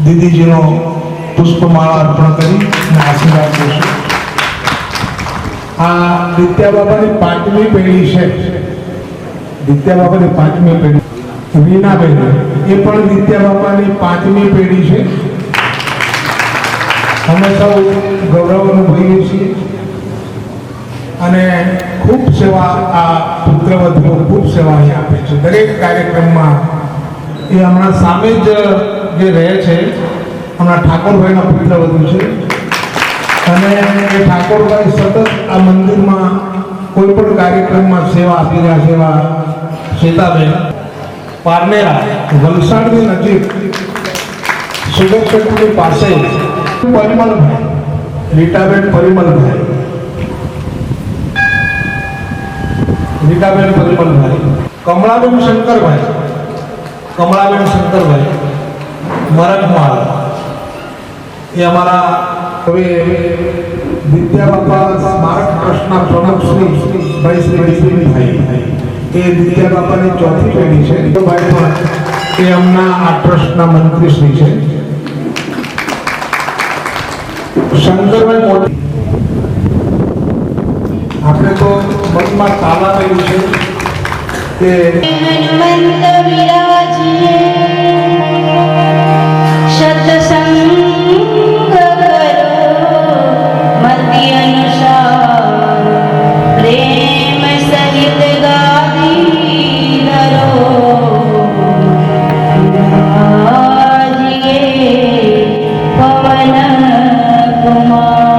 દીદીજીનો પુષ્પમાળા અર્પણ કરી આશીર્વાદ દેશું. આ દિત્યા બાબાની પાંચમી પેઢી છે. દિત્યા બાબાની પાંચમી પેઢી. વીણાબેન એ પણ દિત્યા બાબાની પાંચમી પેઢી છે. અમે સૌ ગૌરવ અનુભવીએ છીએ અને ખૂબ સેવા આ પુત્રવધુઓ ખૂબ સેવા અહીં આપે છે દરેક કાર્યક્રમમાં. એ હમણાં સામે જ જે રહે છે હમણાં ઠાકોરભાઈના પુત્રવધુ છે અને એ ઠાકોરભાઈ સતત આ મંદિરમાં કોઈ પણ કાર્યક્રમમાં સેવા આપી રહ્યા છે. એવા સીતાબેન પારનેરા વલસાડની નજીક સુગતપેટની પાસે પરિમલભાઈ, રીટાબેન પરિમલભાઈ, રીટાબેન પરિમલભાઈ, કમળાબેન શંકરભાઈ, કમળાબેન શંકરભાઈ મરકમાળ. એ અમારા હવે દિત્યા બાપા સ્મારક ટ્રસ્ટના પ્રમુખ શ્રી ભાઈ શ્રીભાઈ એ દિત્યા બાપાની ચોથી પેઢી છે. ભાઈ પણ એ અમના આ ટ્રસ્ટના મંત્રી શ્રી છે. શંકરભાઈ મોટી આપણે તો મનમાં તાલા રહ્યું છે કે હનુમંત વિરાજીએ સત્સંગ કરો મતિ અનુસાર પ્રેમ સહિત ગાદી ધરો પવન કુમાર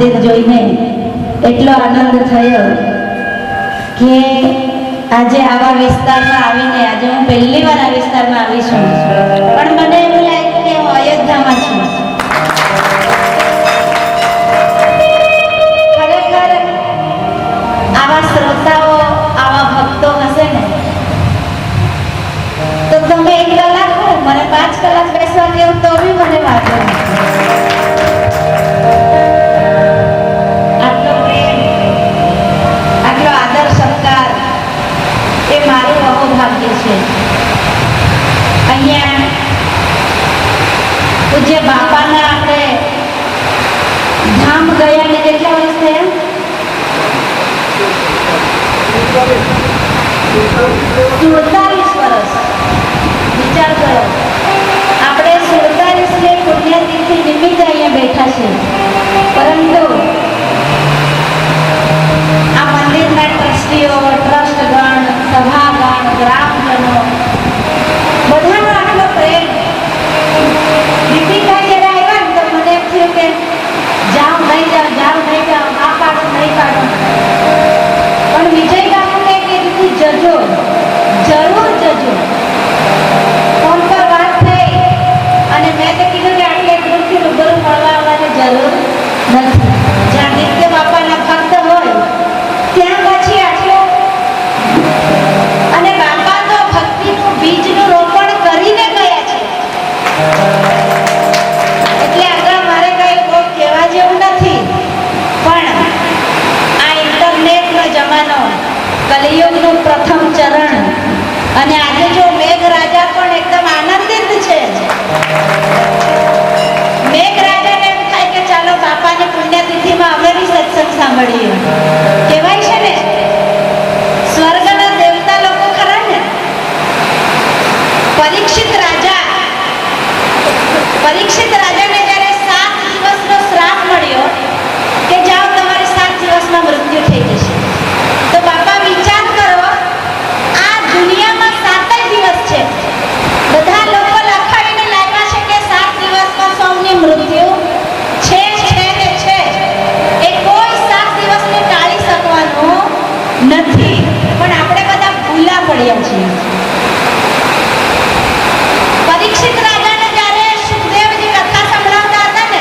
મંદિર જોઈને એટલો આનંદ થયો કે આજે આવા વિસ્તારમાં આવીને, આજે હું પહેલી વાર આ વિસ્તારમાં આવી છું, પણ મને એવું લાગ્યું કે હું અયોધ્યામાં છું. ખરેખર આવા શ્રોતાઓ, આવા ભક્તો હશે ને તો તમે 1 કલાક હો, મને 5 કલાક બેસવા કેવું તો બી મને વાંધો નથી. આટલો પ્રેમ, આટલો આદર સત્કાર એ મારું અહોભાગ્ય છે. અહીંયા પૂજ્ય બાપાના આપણે ધામ ગયા ને કેટલા વર્ષ થયા? 47 વર્ષ. વિચાર કરો, આપણે 47 પુણ્યતિથિ નિમિત્તે અહીંયા બેઠા છે, પરંતુ આ મંદિરના ટ્રસ્ટીઓ, ટ્રસ્ટગણ, સભાગણ, ગ્રામજનો બધાનો આટલો પ્રેમ. દીપિકા જ્યારે આવ્યા ને તો મને એમ થયું કે જાઓ નહીં જાઓ, જાઓ નહીં જાઓ, આ પાડો નહીં પાડો, પણ વિજય બાપુને કીધું જજો, જરૂર જજો. ફોન પર વાત થઈ અને મેં તો કીધું કે આટલે દૂરથી રૂબરૂ મળવા આવવાની જરૂર નથી. જ્યાં નિત્ય બાપાના ભક્ત હોય ત્યાં પછી આટલો. અને બાપા તો ભક્તિનું બીજનું રોપણ કરીને ગયા છે, એટલે આગળ મારે કઈ બહુ કહેવા જેવું નથી. પણ આ ઇન્ટરનેટનો જમાનો, કલિયુગનું પ્રથમ ચરણ, અને આજે જો મેઘરાજા પણ એકદમ આનંદિત છે. મેઘરાજાને એમ થાય કે ચાલો બાપાની પુણ્યતિથિમાં અમે બી સત્સંગ સાંભળીએ. કહેવાય છે ને, સ્વર્ગના દેવતા લોકો ખરા ને, પરીક્ષિત રાજાને જ્યારે 7 દિવસનો શ્રાપ મળ્યો કે જાઓ તમારે 7 દિવસમાં મૃત્યુ થઈ જશે, તો બાપા વિચાર કરો, આ દુનિયામાં 7 જ દિવસ છે. બધા લોકો લખાવીને લાવ્યા છે કે 7 દિવસમાં સૌની મૃત્યુ છે ને છે. એ કોઈ 7 દિવસને ટાળી શકવાનું નથી, પણ આપણે બધા ભૂલા પડ્યા છીએ. પરીક્ષિત રાજાને જ્યારે સુખદેવજી કથા સંભળાવતા હતા ને,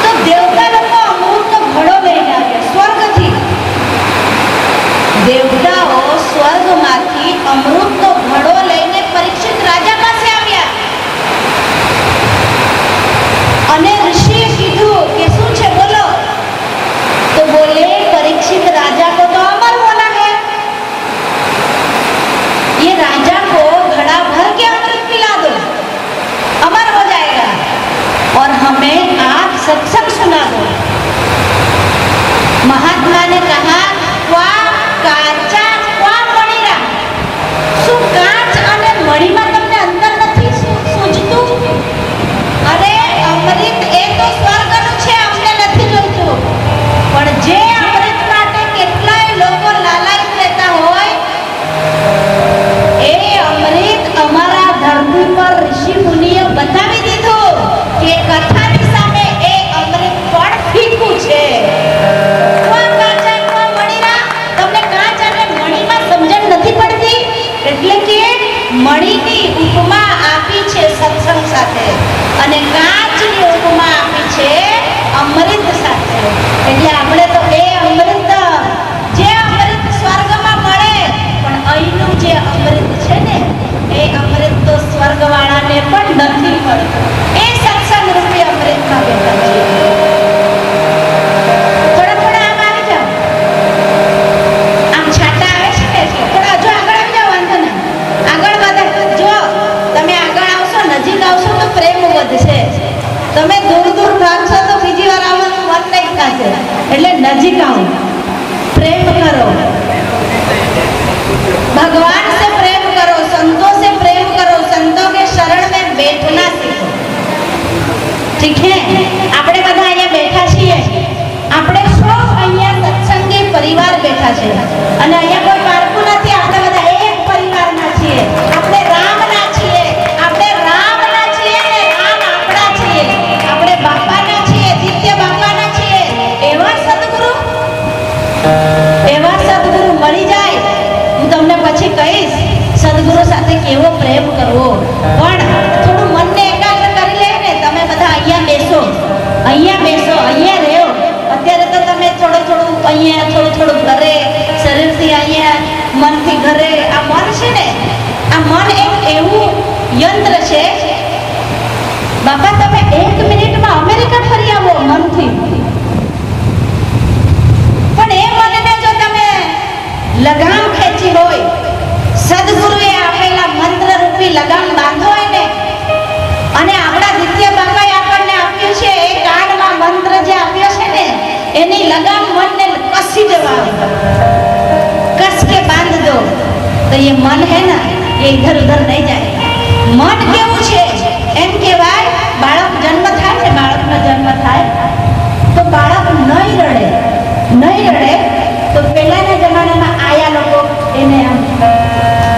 તો દેવતા લોકો અમૃતનો ઘડો લઈને આવ્યા સ્વર્ગથી. દેવતાઓ સ્વર્ગમાંથી અમૃતનો ઘડો લઈને પરીક્ષિત રાજા પાસે આવ્યા, અને ઋષિએ કીધું કે શું છે બોલો? તો બોલે परीक्षित राजा को तो अमर होना है, ये राजा को घड़ा भर के अमृत पिला दो, अमर हो जाएगा, और हमें आप सत्संग सुना दो. महात्मा ने कहा क्वा काचा क्वा मणिरा, શું કાચ અને મણીમાં તમને અંતર નથી સૂઝતું? અરે અમૃત એ તો સ્વર્ગનું છે, અમને નથી જોઈતું. પણ જે અમૃત માટે કેટલાય લોકો લાલાયિત રહેતા હોય, એ અમૃત અમારા ધરતી પર ઋષિ મુનિએ બતાવી દીધું કે કથાની સામે એ અમૃત પણ ફીકું છે. તમને કાચ અને મણીમાં સમજણ નથી પડતી, એટલે કે મણીની ઉપમા આપી છે સત્સંગ સાથે, અને કાચની ઉપમા આપી છે અમૃત સાથે. એટલે આપણે તો એ અમૃત, જે અમૃત સ્વર્ગમાં મળે, પણ અહીંનું જે અમૃત છે ને, એ અમૃત તો સ્વર્ગવાળાને પણ નથી મળતું. એ સત્સંગ રૂપી અમૃતમાં બેઠા છે. થોડા આમ આવી જાઓ, આમ છાટા આવે છે ને, થોડા હજુ આગળ આવી જાઓ, વાંધો નહીં, આગળ વધે. જો તમે આગળ આવશો, નજીક આવશો તો પ્રેમ વધશે. તમે દૂર ભાગશો તો બીજી વાર આવવાનું મન નહીં થશે. એટલે નજીક આવો, પ્રેમ કરો, भगवान से प्रेम करो, संतों से प्रेम करो, संतों के शरण में बैठना सीखो. ठीक है? આપણે બધા અહીંયા બેઠા છીએ, આપણે સૌ અહીંયા સત્સંગી પરિવાર બેઠા છે, અને અહીંયા કોઈ પારકું નથી. આપણે બધા એક પરિવારના છીએ, આપણે રામના છીએ, આપણે રામના છીએ ને રામ આપણા છીએ, આપણે બાપાના છીએ, નિત્ય બાપાના છીએ. પછી કહીશ સદગુરુ સાથે કેવો પ્રેમ કરવો. પણ થોડું મનને એકાગ્ર કરી લે ને. તમે બધા અહીંયા બેસો, અહીંયા રહ્યો. અત્યારે તો તમે થોડું અહીંયા, થોડું ઘરે, શરીરથી અહીંયા, મનથી ઘરે. આ મન છે ને, આ મન એક એવું યંત્ર છે. બાપા તમે 1 મિનિટમાં અમેરિકા ફરી આવો મનથી. પણ એ મનને જો તમે લગામ ખેંચી હોય, સદગુરુએ આપેલા મંત્ર રૂપી લગામ બાંધો હોય ને, અને આપણા દિત્ય બાપાએ આપણને આપ્યું છે એ કાનમાં મંત્ર જે આપ્યો છે ને, એની લગામ મનને કસી દેવા, કસ કે બાંધ દો તો ये मन है ना, ये इधर उधर नहीं जाए. મન કેવું છે એમ કહેવાય, બાળક જન્મ થાય છે, બાળકનો જન્મ થાય તો બાળક નહીં રડે તો પહેલાના જમાનામાં આયા લોકો એને આમ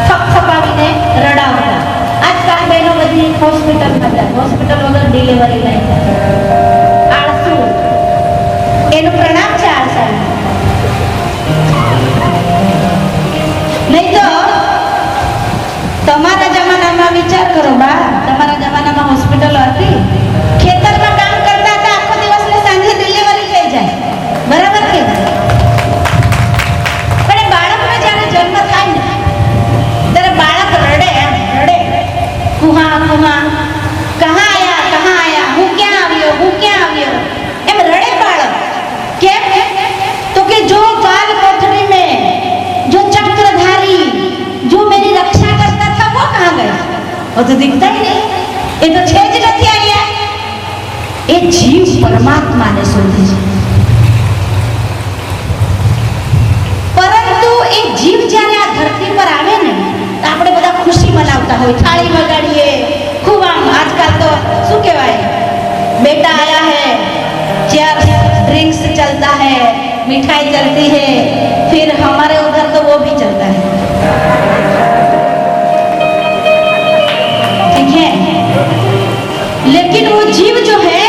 થપથપાવીને રડાવતા. આજકાલ બહેનો બધી હોસ્પિટલમાં જાય, હોસ્પિટલ વગર ડિલિવરી નહીં થાય. આળસુ, એનું પ્રણામ છે આળસા. નહીં તો તમારા જમાનામાં વિચાર કરો બા, તમારા જમાનામાં હોસ્પિટલ હતી, ખેતરમાં કામ કરતા હતા, આખો દિવસ ને સાંજે ડિલિવરી થઈ જાય, બરાબર કે? પણ એ બાળકનો જ્યારે જન્મ થાય ને ત્યારે બાળક રડે, કુહા કહા આયા, હું ક્યાં આવ્યો, એમ રડે બાળક. કેમ? તો કે જો કાલ कोठरी में जो चक्रधारी जो मेरी रक्षा करता था वो कहाँ गया? वो तो दिखता ही नहीं, ये तो छे જ નથી આયા. એ જીવ પરમાત્માને શોધે છે. પરંતુ એ જીવ જ્યારે આ ધરતી પર આવે ને તો આપણે બધા ખુશી મનાવતા હોય, થાળી વગાડીએ, ખૂબ આમ. આજકાલ તો શું કહેવાય, બેટા આયા હૈ, ચેयर ड्रिंक्स चलता है, मिठाई चलती है, फिर हमारे उधर तो वो भी चलता है, ठीक है? लेकिन वो जीव जो है,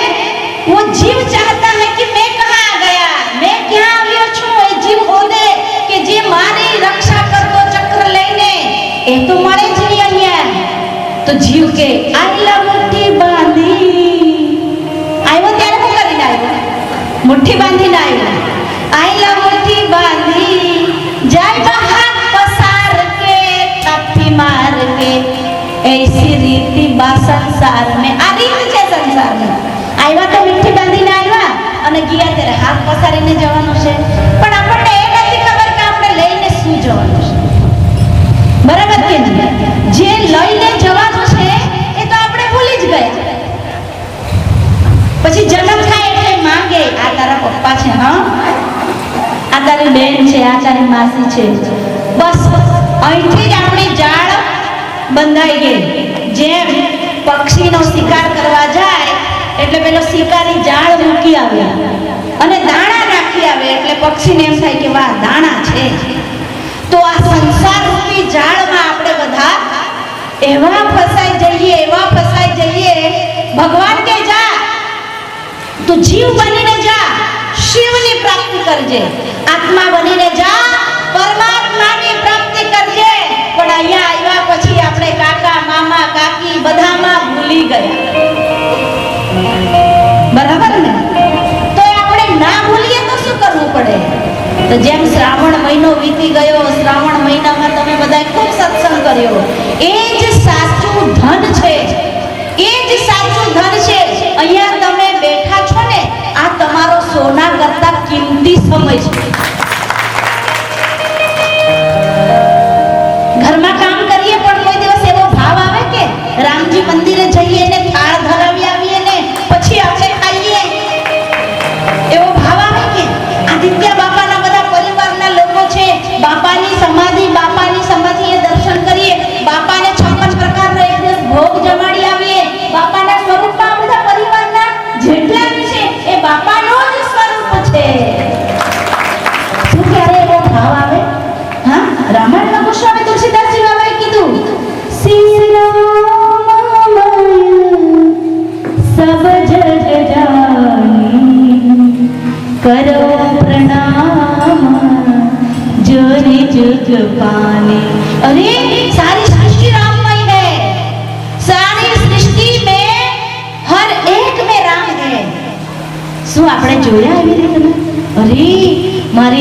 वो जीव चाहता है कि मैं कहाँ आ गया, मैं ક્યાં આવ્યો છું. એ જીવ બોલે કે જે મારી રક્ષા કરતો ચક્ર લઈને, એ તો મળે જ નહીં અહીંયા. તો જીવ કે આઈલા મુઠ્ઠી બાંધી, આવ્યો ત્યારે શું કરીને આવ્યો? મુઠ્ઠી બાંધીને આવ્યો. આઈલા મુઠ્ઠી બાંધી જાય બહાર પસાર કે થપ્પી માર કે, ऐसी रीति बा संसार में. આ રીત છે સંસારની. આવ્યા તો મુઠ્ઠી બાંધીને આવ્યા અને ગયા ત્યારે હાથ પસારીને જવાનું છે. પણ આપણને એ નથી ખબર કે આપણે લઈને શું જવાનું છે, બરાબર કે નહીં? જે લઈને જવાનું છે એ તો આપણે ભૂલી જ ગયા. પછી જન્મ થાય એટલે માંગે, આ તારા પપ્પા છે, હા, આ તારી બેન છે, આ તારી માસી છે. બસ અહીંથી જ આપણી જાળ બંધાઈ ગઈ. જેમ પક્ષીનો શિકાર કરવા જાય એટલે પેલો શિકારી જાળ મૂકી આવે અને દાણા નાખી આવે, એટલે પક્ષીને એમ થાય કે વાહ, દાણા છે. તો આ સંસાર રૂપી જાળમાં આપણે બધા એવા ફસાઈ જઈએ. ભગવાન કે જા, તું જીવ બનીને જા, શિવની પ્રાપ્તિ કરજે. આત્મા બનીને જા, પરમાત્માની પ્રાપ્તિ કરજે. પણ અહીંયા આવ્યા પછી આપણે કાકા, મામા, કાકી બધામાં ભૂલી ગયા, બરાબર ને? તો આપણે ના ભૂલીએ તો શું કરવું પડે? તો જેમ શ્રાવણ મહિનો વીતી ગયો, શ્રાવણ મહિનામાં તમે બધાએ ખૂબ સત્સંગ કર્યો. એ જ સાચું ધન છે, એ જ સાચું ધન છે. અહીંયા તમે બેઠા છો ને, આ તમારો સોના કરતા કિંમતી સમય છે. ઘરમાં કામ કરીએ પણ કોઈ દિવસ એવો ભાવ આવે કે રામજી મંદિરે જઈએ ને થાળ ધરાવી આવીએ ને પછી આપણે ખાઈએ, એવો ભાવ આવે કે આદિત્ય બાપાના બધા પરિવારના લોકો છે, બાપાની સમાધિએ દર્શન કરીએ, બાપાને 56 પ્રકારનો એક દિવસ ભોગ જમાડી આવીએ, બાપાના સ્વરૂપમાં બધા પરિવારના જેટલા છે એ બાપાનો જ સ્વરૂપ છે. શું ક્યારે એવો ભાવ આવે? હા, રામાયણમાં ગોસ્વામી તુલસીદાસજી બાબાએ કીધું, શ્રી રામ સબ જગ જાની કરો પ્રણામ, જો નિજ પાને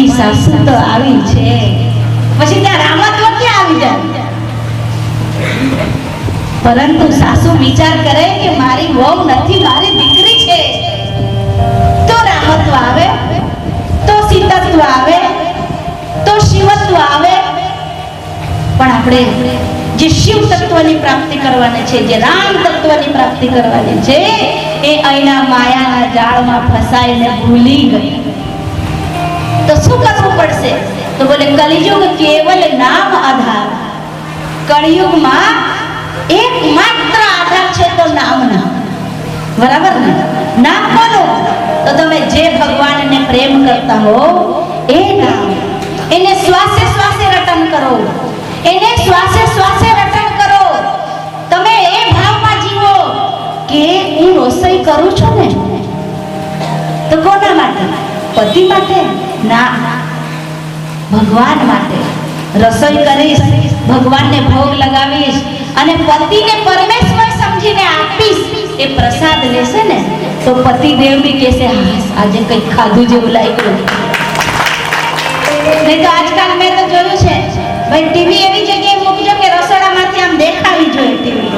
મારી સાસુ તો આવી છે, પછી ત્યાં રામત્વ ક્યાં આવી જાય? પરંતુ સાસુ વિચાર કરે કે મારી વહુ નથી, મારી દીકરી છે, તો રામત્વ આવે, તો સીતત્વ આવે, તો શિવત્વ આવે. પણ આપણે જે શિવ તત્વની પ્રાપ્તિ કરવાની છે, જે રામ તત્વની પ્રાપ્તિ કરવાની છે, એ અહીંના માયાના જાળમાં ફસાઈને ભૂલી ગઈ. તો શું કરવું પડશે? તો બોલે કલિયુગ કેવલ નામ આધાર. કળિયુગમાં એકમાત્ર આધાર છે તો નામનો. બરાબર ને? નામ કોનું? તો તમે જે ભગવાનને પ્રેમ કરતા હો એ નામ, એને શ્વાસે શ્વાસે રટન કરો, એને શ્વાસે શ્વાસે રટન કરો. તમે એ ભાવમાં જીવો કે હું રસોઈ કરું છું ને તો કોના માટે? પતિ માટે? ના, ભગવાન માટે. રસોઈ કરીશ, ભગવાનને ભોગ લગાવીશ અને પતિને પરમેશ્વર સમજીને આપીશ. એ પ્રસાદ લેશે ને તો પતિદેવ બી કહેશે હા આજે કંઈક ખાધું જેવું લાગ્યું. નહીં તો આજકાલ મેં તો જોયું છે ભાઈ, ટીવી એવી જગ્યાએ મૂકજો કે રસોડામાંથી આમ દેખાવી જોઈએ ટીવી,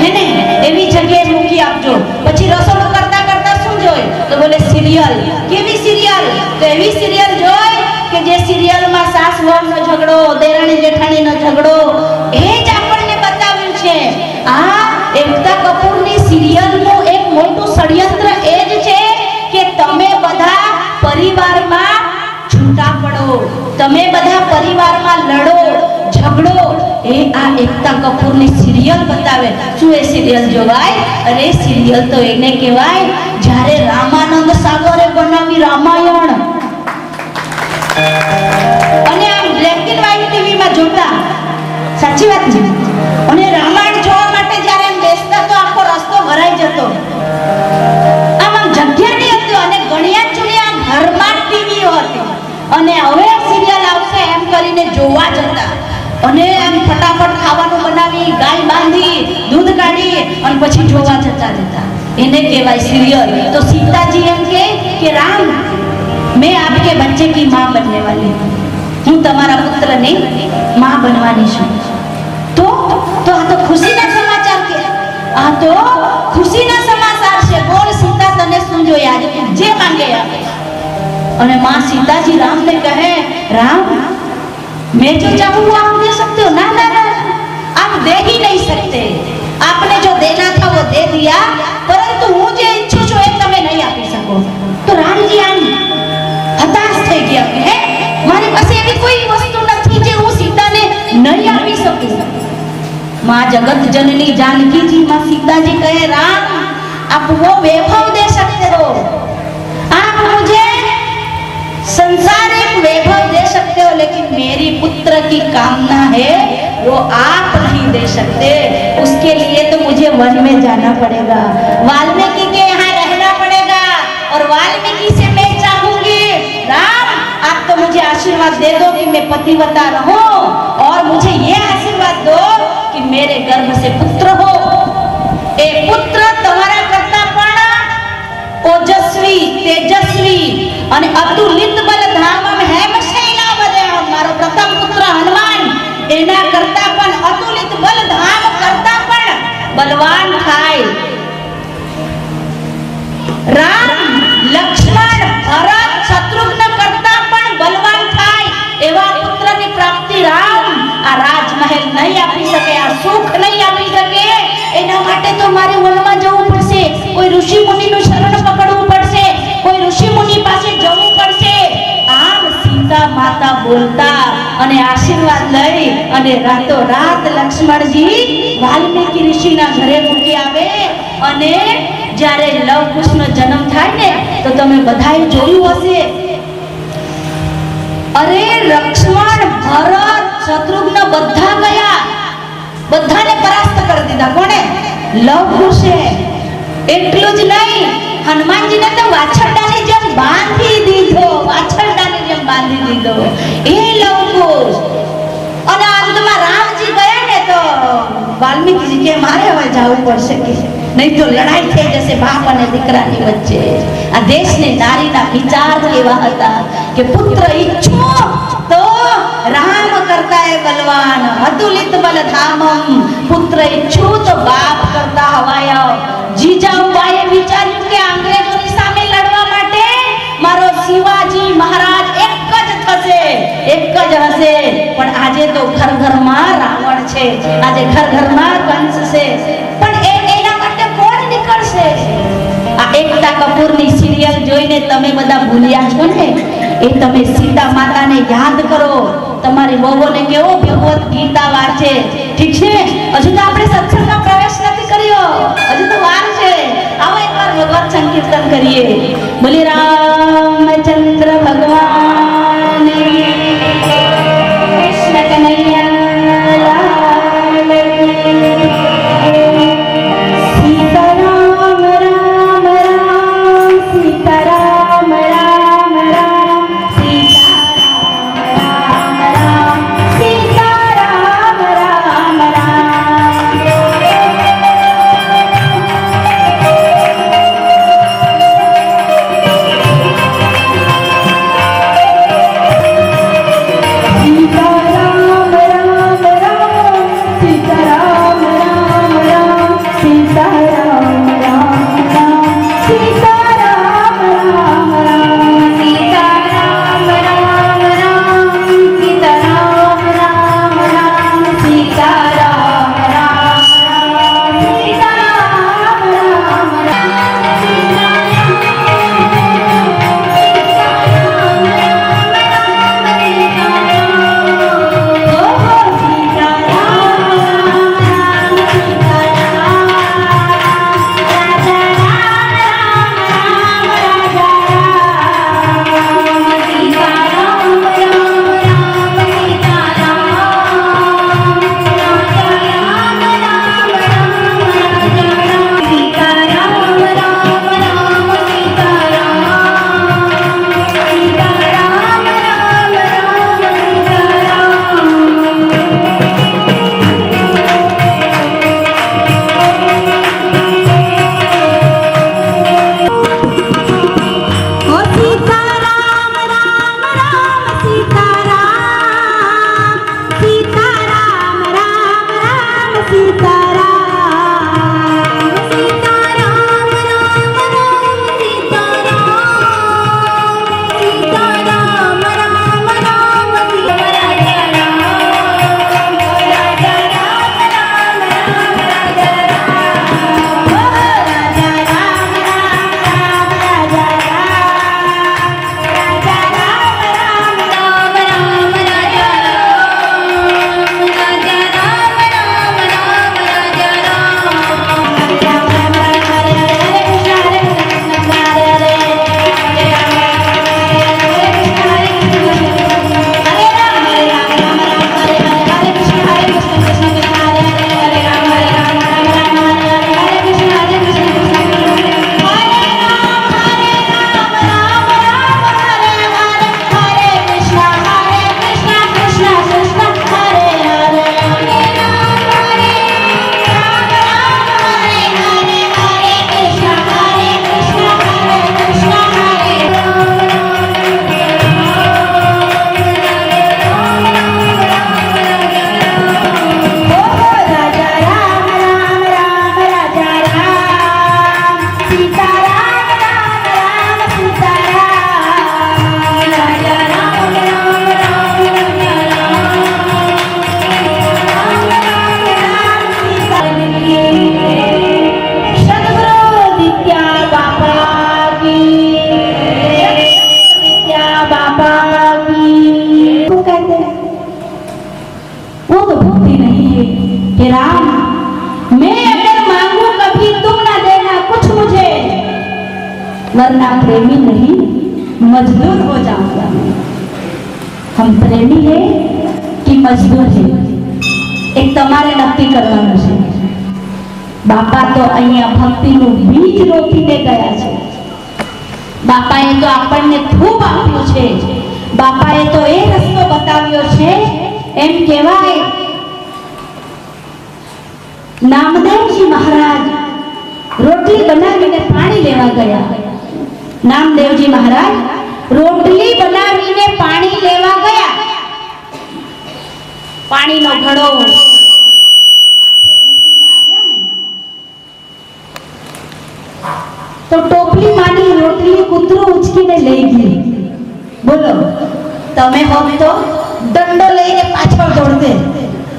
હે ને? એવી જગ્યાએ મૂકી આપજો. પછી રસોડું કરતા કરતા શું જોઈ? તો બોલે સિરિયલ. કેવી સિરિયલ? તો એવી સિરિયલ જોઈ કે જે સિરિયલમાં સાસ વહુનો ઝઘડો, દેરાણી જેઠાણીનો ઝઘડો, એ જ આપણને બતાવ્યું છે. આ એકતા કપૂરની સિરિયલનું એક મોટું ષડયંત્ર એ જ છે કે તમે બધા પરિવારમાં છૂટા પડો, તમે બધા પરિવારમાં લડો, ઝઘડો. એ આ એકતા કપૂરની સિરિયલ બતાવે. શું એ સિરિયલ જોવાય? અરે સિરિયલ તો એને કહેવાય જ્યારે રામાનંદ સાગરે બનાવી રામાયણ. અને આમ બ્લેક એન્ડ વ્હાઈટ ટીવીમાં જોતા, સાચી વાત છે. અને રામાયણ જોવા માટે જ્યારે એમ બેસતા તો આખો રસ્તો ભરાઈ જતો, આમ જગ્યા નહીં હતી. અને ગણ્યા ચુણ્યા ઘરમાં ટીવીઓ હતી અને હવે સિરિયલ આવશે એમ કરીને જોવા જતા. અને એમ ફટાફટ ખાવાનું બનાવી, ગાય બાંધી, દૂધ કાઢી અને પછી જોવા જતા. એને કહેવાય સિરિયલ. તો સીતાજી એમ કે રામ, मैं आपके बच्चे की माँ बनने वाली हूँ, હું તમારા પુત્રની માँ બનવાની છું. તો આ તો ખુશીના સમાચાર કે આ તો ખુશીના સમાચાર છે. બોલ સીતા, તને શું જોઈએ? આજે જે માંગે આપે. અને माँ सीताजी राम ने कहे राम मैं जो चाहूँ वो आप दे सकते हो? ना ना ना, आप दे ही नहीं सकते. आपने जो देना था वो दे दिया, परंतु હું જે ઈચ્છું છું એ તમે નહીં આપી શકો. તો રામજી આમ હતાશ થઈ ગયા કે હે મારી પાસે એવી કોઈ વસ્તુ નથી જે હું સીતાને નહીં આપી શકું. माँ जगत जननी जानकी जी, माँ सीता जी कहे राम आप वो वैभव दे सकते हो, आप मुझे संसारिक वैभव दे सकते हो, लेकिन मेरी पुत्र की कामना है वो आप नहीं दे सकते. उसके लिए तो मुझे वन में जाना पड़ेगा, वाल्मीकि के यहाँ रहना पड़ेगा. और वाल्मीकि से मैं चाहूंगी राम आप तो मुझे आशीर्वाद दे दो कि मैं पतिव्रता रहूं, और मुझे ये आशीर्वाद दो कि मेरे गर्भ से पुत्र हो. ए पुत्र तुम्हारा करता पण ओजस्वी, तेजस्वी અને અતુલિત બલ ધામમ હેમ શૈલા બદે. મારો પ્રથમ પુત્ર હનુમાન એના કરતા પણ અતુલિત બલ ધામ કરતા પણ બલવાન થાય. રામ, લક્ષ્મણ, ભરત, શત્રુઘ્ન કરતા પણ બલવાન થાય એવા પુત્રની પ્રાપ્તિ રામ આ રાજમહેલ નહીં આપી શકે, આ સુખ નહીં આપી શકે. એના માટે તો મારે વનમાં જવું પડશે, કોઈ ઋષિ મુનિનું શરણ પકડવું પડશે, કોઈ ઋષિ મુનિ પાસે જવું પડશે. આમ સીતા માતા બોલતા અને આશીર્વાદ લઈ અને રાતો રાત લક્ષ્મણજી વાલ્મીકિ ઋષિના ઘરે મૂકી આવે. અને જ્યારે લવ કુશનો જન્મ થાય ને તો તમે બધાએ જોયું હશે, અરે લક્ષ્મણ, ભરત, શત્રુઘ્ન બધા ગયા, બધાને પરાસ્ત કરી દીધા. કોણે? લવ કુશે. એટલું જ નહીં, હનુમાનજીને તો વાછરડાની જેમ બાંધી દીધો, વાછરડાની જેમ બાંધી દીધો એ લવ કુશ. અને અંતમાં રામજી ગયા ને તો વાલ્મીકિજી કે મારે હવે જવું પડશે કે નહીં તો લડાઈ થઈ જશે બાપ અને દીકરાની વચ્ચે. આ દેશની નારીના વિચાર એવા હતા કે પુત્ર ઈચ્છો તો રામ કરતા એ બલવાન, અતુલિત બલ ધામમ. પુત્ર ઈચ્છું તો બાપ કરતા હવાય. જીજાબાઈએ વિચાર્યું કે અંગ્રેજોની સામે લડવા માટે મારો શિવાજી મહારાજ એક જ થશે, એક જ હશે. પણ આજે તો ઘર ઘરમાં રાવણ છે, આજે ઘર ઘરમાં કંસ છે. પણ એના માટે કોણ નીકળશે? આ એકતા કપૂરની સિરિયલ જોઈને તમે બધા ભૂલ્યા છો ને, એ તમે સીતા માતાને યાદ કરો. તમારી વહુઓને કેવો ભગવત ગીતા વાંચે. ઠીક છે, હજુ તો આપણે સત્સંગમાં પ્રવેશ નથી કર્યો, હજુ તો વાર છે. આવો એકવાર ભગવત સંકીર્તન કરીએ. બોલી રામચંદ્ર ભગવાન કૃષ્ણ કનૈયા લાલ સીતારામ રામ રામ સીતારામ રામ રામ સીતારામ રામ સીતારામ રામ कि राम मैं अगर मांगू कभी तुम ना देना कुछ मुझे, वरना प्रेमी नहीं मजदूर हो जाऊंगा मैं। हम प्रेमी है कि मजदूर है एक તમારે નક્કી કરવાનું છે। બાપા તો અહીંયા ભક્તિનું બીજ રોપીને ગયા છે। બાપાએ તો આપણને ખૂબ આપ્યું છે। બાપાએ તો એ રસ્તો બતાવ્યો છે। એમ કહેવાય નામદેવજી મહારાજ રોટલી બનાવીને પાણી લેવા ગયા. નામદેવજી મહારાજ રોટલી બનાવીને પાણી લેવા ગયા. પાણીનો ઘડો માથે મૂકીને આવ્યા ને તો ટોપલી માની રોટલી કૂતરું ઉચકીને લઈ ગઈ. બોલો, તમે હોત તો દંડો લઈને પાછળ દોડતે.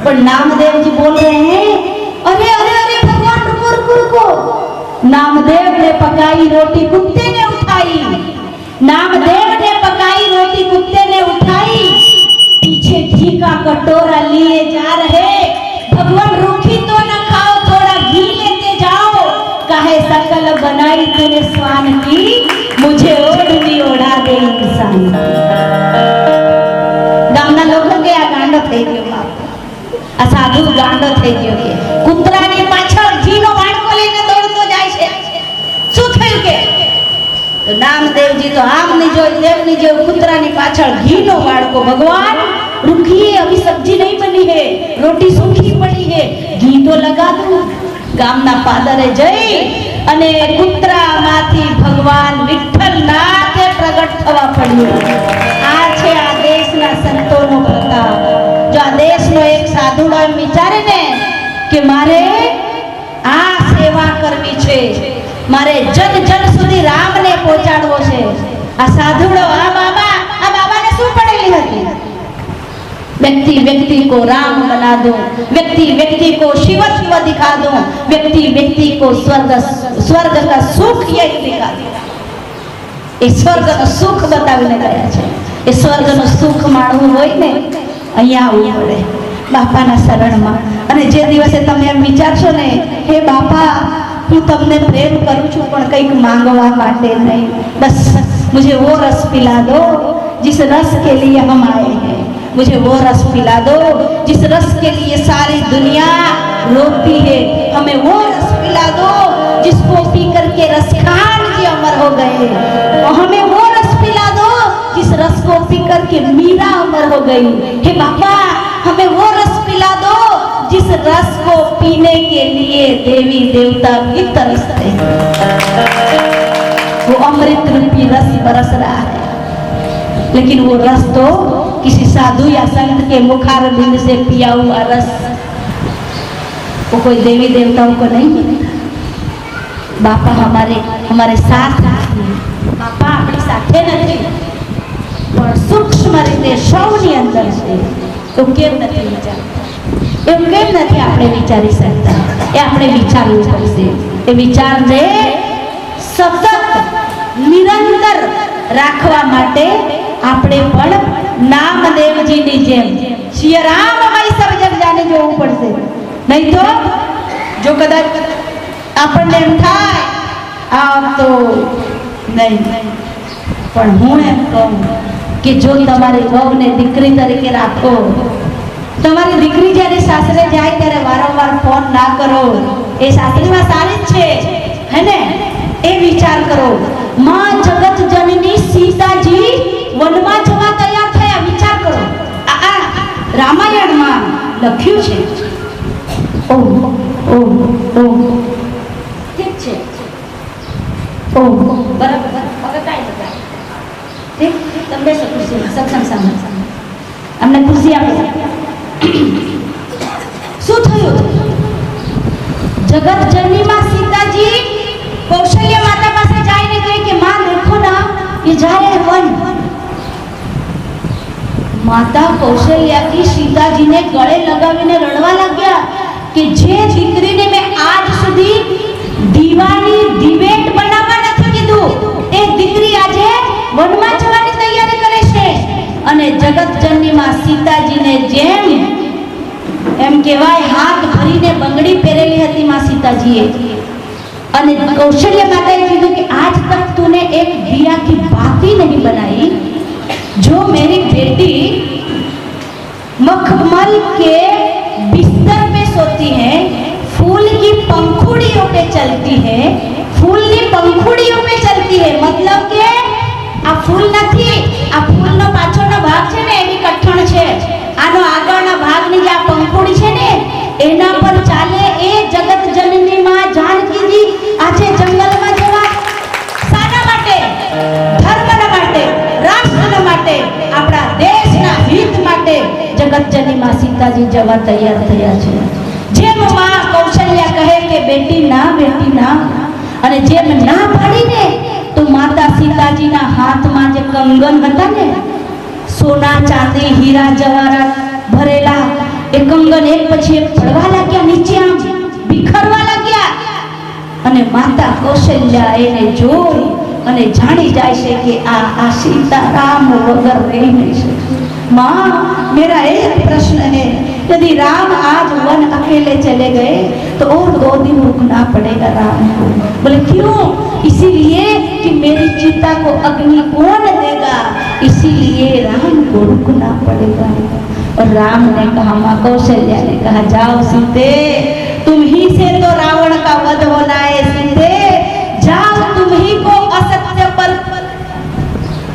पर नामदेव जी बोल रहे हैं, अरे अरे अरे भगवान रुको रुको रुको. नामदेव ने पकाई रोटी कुत्ते ने उठाई. नामदेव ने पकाई रोटी कुत्ते ने उठाई. पीछे घी का कटोरा लिए जा रहे. भगवान रूखी तो न खाओ, थोड़ा घी लेते जाओ. काहे सकल बनाई तूने स्वान की, मुझे ओढ़नी ओढ़ा दे इंसान. गामना लोगों के आ गांडो થઈ ગયો બાપ. આ સાધુ ગાંડો થઈ ગયો કે કૂતરાની પાછળ ઘીનો વાટકો લઈને દોડતો જાય છે. શું થયું કે તો નામદેવજી તો આમ ની જોઈ તેમ ની જોઈ કૂતરાની પાછળ ઘીનો વાટકો. ભગવાન रुकिए, अभी सब्जी नहीं बनी है, रोटी सूखी पड़ी है, घी तो लगा दो. ગામના પાદરે જઈ અને કૂતરામાંથી ભગવાન વિઠ્ઠલનાથે પ્રગટ થવા પડ્યું. આ છે આ દેશના સંતોનો પ્રતાપ. જો આ દેશનો એક સાધુડો એમ વિચારે ને કે મારે આ સેવા કરવી છે, મારે જન જન સુધી રામને પહોંચાડવો છે. આ સાધુડો આ બાબાને શું પડેલી હતી? व्यक्ति व्यक्ति को राम बना दो, व्यक्ति व्यक्ति को शिवत्व दिखा दो, व्यक्ति व्यक्ति को स्वर्ग का सुख यही दिखा दो. એ સ્વર્ગનું સુખ બતાવીને ગયા છે. એ સ્વર્ગનું સુખ માણવું હોય ને અહીંયા આવવું પડે બાપાના શરણમાં. અને જે દિવસે તમે એમ વિચારશો ને, હે બાપા હું તમને પ્રેમ કરું છું પણ કંઈક માંગવા માટે નહીં, બસ मुझे वो रस पिला दो जिस रस के लिए हम आए हैं, मुझे वो रस पिला दो जिस रस के लिए सारी दुनिया रोती है, हमें वो रस पिला दो जिसको पी करके रसखान जी अमर हो गए, और हमें वो रस पिला दो जिस रस को पी करके मीरा अमर हो गई. हे बाबा हमें वो रस पिला दो जिस रस को पीने के लिए देवी देवता भी तरसते हैं. वो अमृत रूपी रस बरस रहा है, लेकिन वो रस तो किसी साधु या संत के मुखारबिंद से पिया हुआ रस वो कोई देवी देवताओं को नहीं मिलता. बापा हमारे साथ નથી. बापा આપણી સાથે નથી પણ સૂક્ષ્મ રીતે સૌની અંદર છે. એવું કેમ નથી વિચારતા? એવું કેમ નથી આપણે વિચારી શકતા? એ આપણે વિચારવું પડશે. એ વિચારને સતત નિરંતર રાખવા માટે આપણે પણ નામદેવજીની જેમ સિયારામમય સબ જગ જાને જોવું પડશે. નહીં તો જો કદાચ આપણને એમ થાય આ તો નહીં, પણ હું એમ કહું કે જો તમારી વહુને દીકરી તરીકે રાખો, તમારી દીકરી જ્યારે સાસરે જાય ત્યારે વારંવાર ફોન ના કરો. એ સાસરીમાં સારી જ છે હે ને, એ વિચાર કરો. માં જગત જનની સીતાજી વનમાં જવા તૈયાર થયા. વિચાર કરો, આ રામાયણમાં લખ્યું છે. ઓ ઓ ઓ ઠીક છે, ઓ બરાબર. હવે કાંઈ નથી ઠીક. તમે બેસો ખુરશીમાં, સત્સંગ સામે અમને ખુરશી આપો. શું થયું? જગત જનનીમાં સીતાજી कौशल्या माता पास जाए गए कि माँ देखो ना ये जा रहे वन. माता कौशल्या की सीता जी ने गले लगावीने रड़वा लग्या कि जे दीकरीने मैं आज सुधी दीवानी दिवेट बनावा नथी कीधुं, ए दीकरी आजे वनमा जवानी तैयारी करे छे. अने जगत जननी मां सीताजी ने जेम एम कहेवाय हाथ भरीने बंगड़ी पहेरेली हती मां सीताजीए. અને कौशल्या माताए कीधुं कि आज तक तूने एक दिया की बाती नहीं बनाई. जो मेरी बेटी मखमल के बिस्तर पे सोती है, फूल की पंखुड़ियों पे चलती है, फूल की पंखुड़ियों पे चलती है, मतलब के आ फूल નથી, આ ફૂલનો પાછળનો ભાગ છે ને એની કઠણ છે, આનો આગળના ભાગની જે આ પંખુડી છે ને એના પર ચાલે. એ જગત જનની માં જાનકીજી આજે બેટી ના અને જેમ ના પાડીને તો માતા સીતાજીના હાથમાં જે કંગન હતા ને, સોના ચાંદી હીરા જવાહરાત ભરેલા, એ કંગન એક પછી એક પડવા લાગ્યા, નીચે આમ બિખરવા લાગ્યા. અને માતા કૌશલ્યા એને જોઈ અને જાણી જાય છે કે આ सीताराम वगैरह रह नहीं सकते। माँ, मेरा एक प्रश्न है, यदि राम आज वन अकेले चले गए तो और 2 दिन रुकना पड़ेगा राम को। बोले क्यों? इसीलिए कि मेरी चिता को अग्नि कौन देगा, इसीलिए राम को रुकना पड़ेगा। और राम ने कहा, माँ कौशल्या ने कहा, जाओ सीते, तुम ही से तो रावण का वध होना है सीते, जाओ, तुम ही को असत्य पर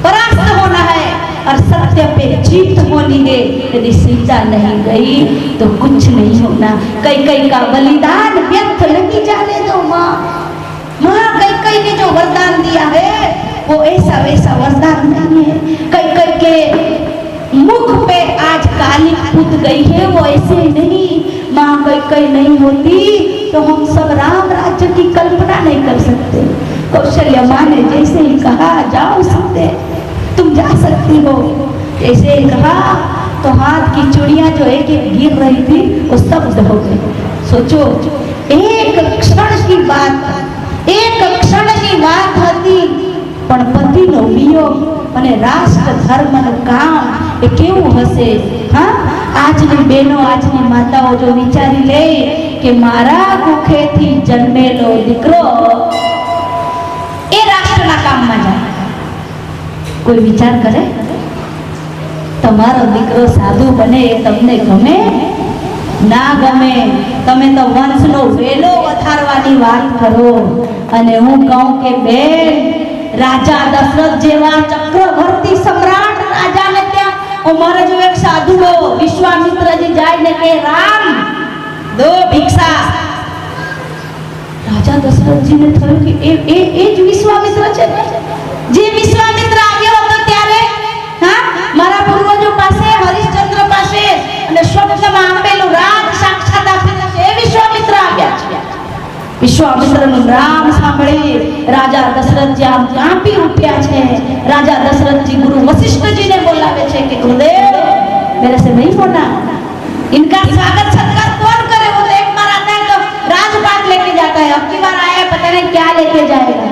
परास्त होना है और सत्य पे जीत होनी है। यदि सीता नहीं गई तो कुछ नहीं होना। कई का बलिदान व्यर्थ नहीं जाने दो माँ। माँ, कई ने जो वरदान दिया है वो ऐसा वैसा वरदान नहीं है। कई के मुख पे आज काली कूद गई है, वो ऐसे नहीं। माँ, कई नहीं होती तो हम सब राम राज्य की कल्पना नहीं कर सकते। कौशल्या माँ ने जैसे ही कहा, जाओ सीते, तुम जा सकती हो, जैसे ही कहा तो हाथ की चूड़ियां जो एक एक गिर रही थी वो सब हो गई। सोचो, एक क्षण की बात હતી, પણ પતિનો વિયોગ અને રાષ્ટ્ર ધર્મનું કામ એ કેવું હશે? હા, આજની બહેનો, આજની માતાઓ જો વિચારી લે કે મારા કુખેથી જન્મેલો દીકરો એ રાષ્ટ્રના કામમાં જાય, કોઈ વિચાર કરે? તમારો દીકરો સાધુ બને એ તમને ગમે? ના ગમે. તમે તો વંશનો વેલો વધારવાની વાત કરો. અને હું કહું કે બેન, રાજા દશરથ જેવા ચક્રવર્તી સમ્રાટ રાજાને ત્યાં અમારે જો એક સાધુઓ વિશ્વામિત્રજી જાય ને કે રામ દો ભિક્ષા. રાજા દશરથજીને થયું કે એ જ વિશ્વામિત્ર છે જે વિશ્વામિત્ર આવ્યો હતો ત્યારે, હા, મારા પૂર્વજો પાસે, હરિશ્ચંદ્ર પાસે, અને સ્વપ્નમાં આંબેલું રામ સાક્ષાત આપેલું છે, એ વિશ્વામિત્ર આવ્યા છે. વિશ્વામિત્રનું નામ સાંભળી રાજા દશરથજી આમ કાંપી ઉઠ્યા છે. રાજા દશરથજી गुरु वशिष्ठजी ने बोलावे छे कि गुरुदेव, मेरे से नहीं होना, इनका स्वागत सत्कार कौन करे? वो तो एक बार आता है तो राजपाट लेके जाता है, अब की बार आया पता नहीं क्या लेके जाएगा।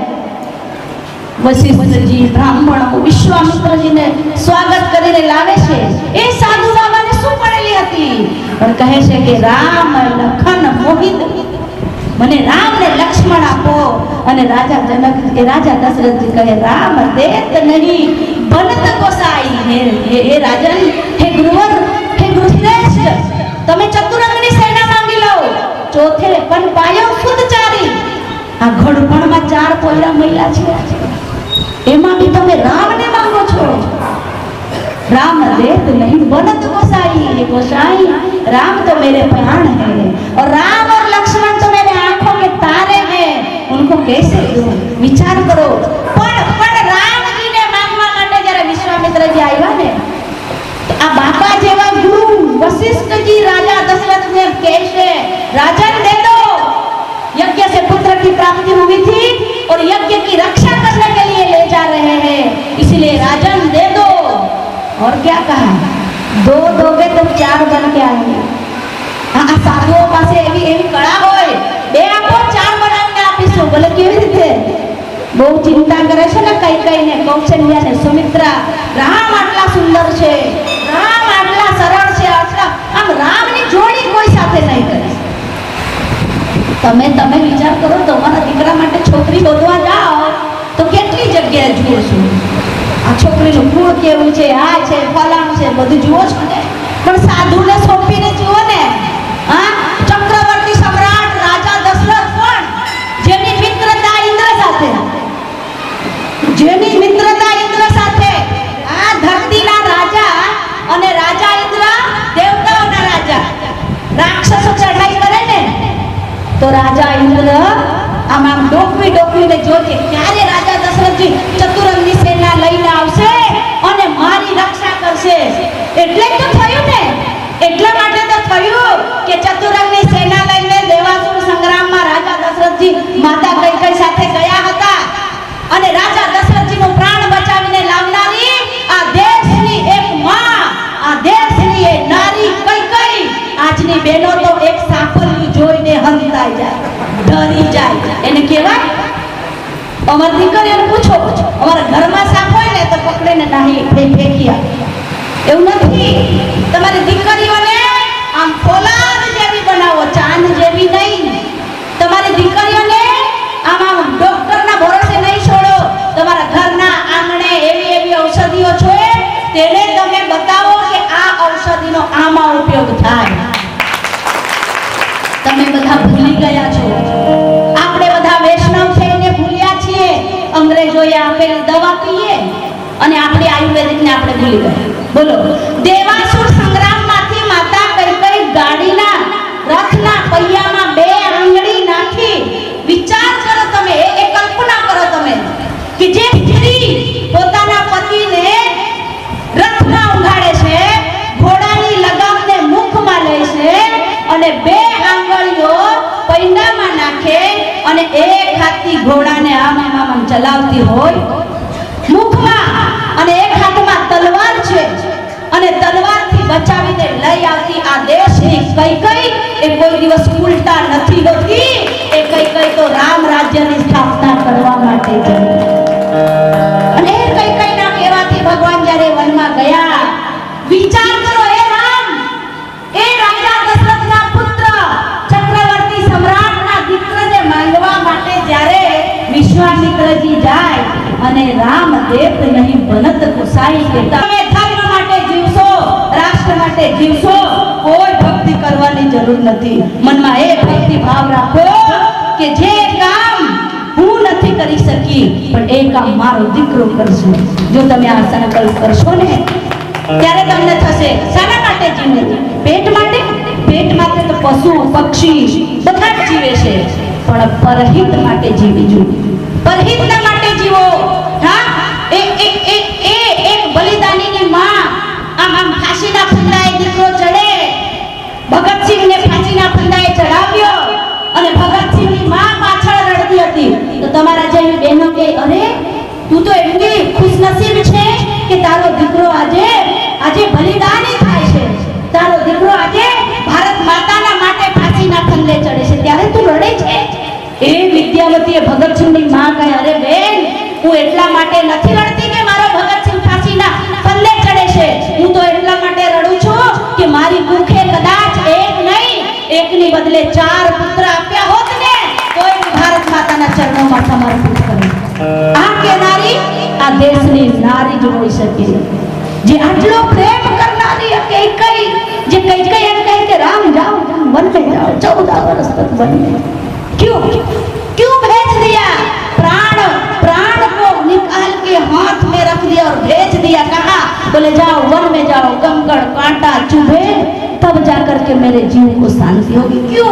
वशिष्ठजी બ્રાહ્મણ વિશ્વામિત્રજી ને સ્વાગત કરીને લાવે છે. એ સાધુ બાબાને શું પડેલી હતી? પણ કહે છે કે રામ લખન મોહિત, મને રામ ને લક્ષ્મણ આપો. અને રાજા જનક કે રાજા દશરથજી કહે, રામ દેત નહીં બનત ગોસાઈ. હે રાજન, હે ગુરુવર, હે ગુરુશ્રેષ્ઠ, તમે ચતુરંગની સેના માંગી લો, ચોથે પણ પાયો સુદચારી. આ ઘડપણમાં 4 પોયરા મહિલા છે, એમાં બી તમે રામને માંગો છો. राम देत नहीं बनत गोसाई। गोसाई, राम तो मेरे प्राण है और राम और लक्ष्मण तो मेरे आंखों के तारे हैं, उनको कैसे दूं? विचार करो. पण रामजी ने मांगवा माटे जरा विश्वामित्रजी आव्या ने तो आ बापा जेवा गुरु वशिष्ठजी राजा दशरथ ने कैसे, राजन दे दो, यज्ञ से पुत्र की प्राप्ति हुई थी और यज्ञ की रक्षा करने के लिए ले जा रहे हैं, इसलिए राजन दे दो. और क्या कहा? 2 दोगे तो 4 बन के आएंगे. हाँ, साधुओं पास एवी कला होय, 2 आपो 4 बनाવીને આપીશું. બોલે કેવી રીતે? બહુ ચિંતા કરે છે ને કઈ ને કૌશલ્યા ને સુમિત્રા. રામ આટલા સુંદર છે, રામ આટલા સરળ છે, આટલા આમ રામની જોડી કોઈ સાથે નહીં કરે. તમે વિચાર કરો, તમારા દીકરા માટે છોકરી શોધવા જાઓ તો કેટલી જગ્યાએ જુઓ છો. આ છોકરીનું ગુણ કેવું છે, આ છે, ફલાણું છે, બધું જુઓ છો ને. પણ સાધુને સોંપીને જુઓ ને. હા, ચક્રવર્તી સમ્રાટ રાજા દશરથ પણ, જેની મિત્રતા ઇન્દ્ર સાથે, આ ધરતીના રાજા અને રાજા ઇન્દ્ર દેવતાઓના રાજા, રાક્ષસો ચઢાઈ કરે ને તો રાજા ઇન્દ્ર આમ ડોકવીને જોજે ક્યારે રાજા દશરથજી ચતુરંગની સેના લઈને આવશે અને મારી રક્ષા કરશે. એટલે જ તો થયું ને, એટલા માટે તો થયું કે ચતુરંગની સેના લઈને દેવાસુર સંગ્રામમાં રાજા એને કહેવાય. અમારી દીકરીઓને પૂછો, અમારા ઘરમાં સાપ હોય ને તો પકડીને નાહી ફેંકી આપે. એવું નથી. તમારી દીકરીઓને આમ ફોલાદ જેવી બનાવો, ચાંદ જેવી નહીં. તમારી દીકરીઓને આમ ડોક્ટરના ભરોસે નહીં છોડો. તમારા ઘરના આંગણે એવી એવી ઔષધિઓ છે, તેને તમે બતાવો કે આ ઔષધિનો આમાં ઉપયોગ થાય. તમે બધા ભૂલી ગયા છો. આપણે બધા વૈષ્ણવ થઈને ભૂલ્યા છીએ. અંગ્રેજોએ આપેલી દવા પીએ અને આપણી આયુર્વેદિકને આપણે ભૂલી ગયા. બોલો, દેવાસુર સંગ્રામમાંથી માતા કઈ ગાડીના રથના પૈયામાં 2 આંગળી નાખી. વિચાર કરો તમે, એ કલ્પના કરો તમે કે જે સ્ત્રી પોતાના પતિને રથમાં ઉઘાડે છે, ઘોડાની લગામને મુખમાં લે છે અને 2 આંગળીઓ પૈડામાં નાખે અને એક હાથથી ઘોડાને આમ ચલાવતી હોય મુખમાં, અને એક હાથમાં તલવાર છે અને તલવારથી બચાવીને લઈ આવતી આ દેશની કઈ એ કોઈ દિવસ ઉલટા નથી હોતી. એ કઈ તો રામ રાજ્યની સ્થાપના કરવા માટે છે. અને એ કઈ ના કહેવાથી ભગવાન જ્યારે વનમાં ગયા, વિચાર કરો, એ રામ, એ રાજા દશરથના પુત્ર ચક્રવર્તી સમ્રાટના દીકરાને માંગવા માટે જ્યારે વિશ્વામિત્રજી જાય અને રામદેવ નહીં બનત કુસાઈ કહેતા, તમે ધર્મ માટે જીવશો, રાષ્ટ્ર માટે જીવશો, કોઈ ભક્તિ કરવાની જરૂર નથી. મનમાં એ ભક્તિ ભાવ રાખો કે જે કામ હું નથી કરી શકી પણ એ કામ મારો દીકરો કરશે. જો તમે આ સંકલ્પ કરશો ને ત્યારે તમને થશે. શાના માટે જીવે? પેટ માટે? પેટ માટે તો પશુ પક્ષી બધા જ જીવે છે, પણ પરહિત માટે જીવી જોઈએ. પરહિતના માટે જીવો. હા, એક બલિદાનીની માં આમ ફાંસીના ફંદાએ દીકરો ચડે, ભગતસિંહને ફાંસીના ફંદાએ ચડાવ્યો અને ભગતસિંહની માં પાછળ રડતી હતી. તો તમારા જેવી બહેનો કે, અરે તું તો એટલી ખુશનસીબ છે કે તારો દીકરો આજે બલિદાની થાય છે, તારો દીકરો આજે ભારત માતાના માટે ફાંસીના ફંદે ચડે છે, ત્યારે તું રડે છે. એ વિદ્યાવતીએ ભગતસિંહની માં કહે, અરે બેન, હું એટલા માટે નથી રડતી કે મારો ભગતસિંહ ફાંસીના ફંદે ચડે છે. હું તો એટલા માટે રડું છું કે મારી ભૂખે કદાચ એક નહીં, એકની બદલે 4 પુત્ર આપ્યા હોત ને તો ભારત માતાના ચરણોમાં સમર્પિત કરે. આ કેનારી આ દેશની નારી જ હોઈ શકે, જે આટલો પ્રેમ કરનારી જે કઈ એમ કહે કે રામ જાઓ वन में जाओ, 14 वर्ष तक वन में. क्यों भेज दिया? प्राण को निकाल के हाथ में रख दिया और भेज दिया. कहा? बोले जाओ वन में जाओ, कंकड़ कांटा चुभे तब जाकर के मेरे जीव को शांति होगी. क्यों?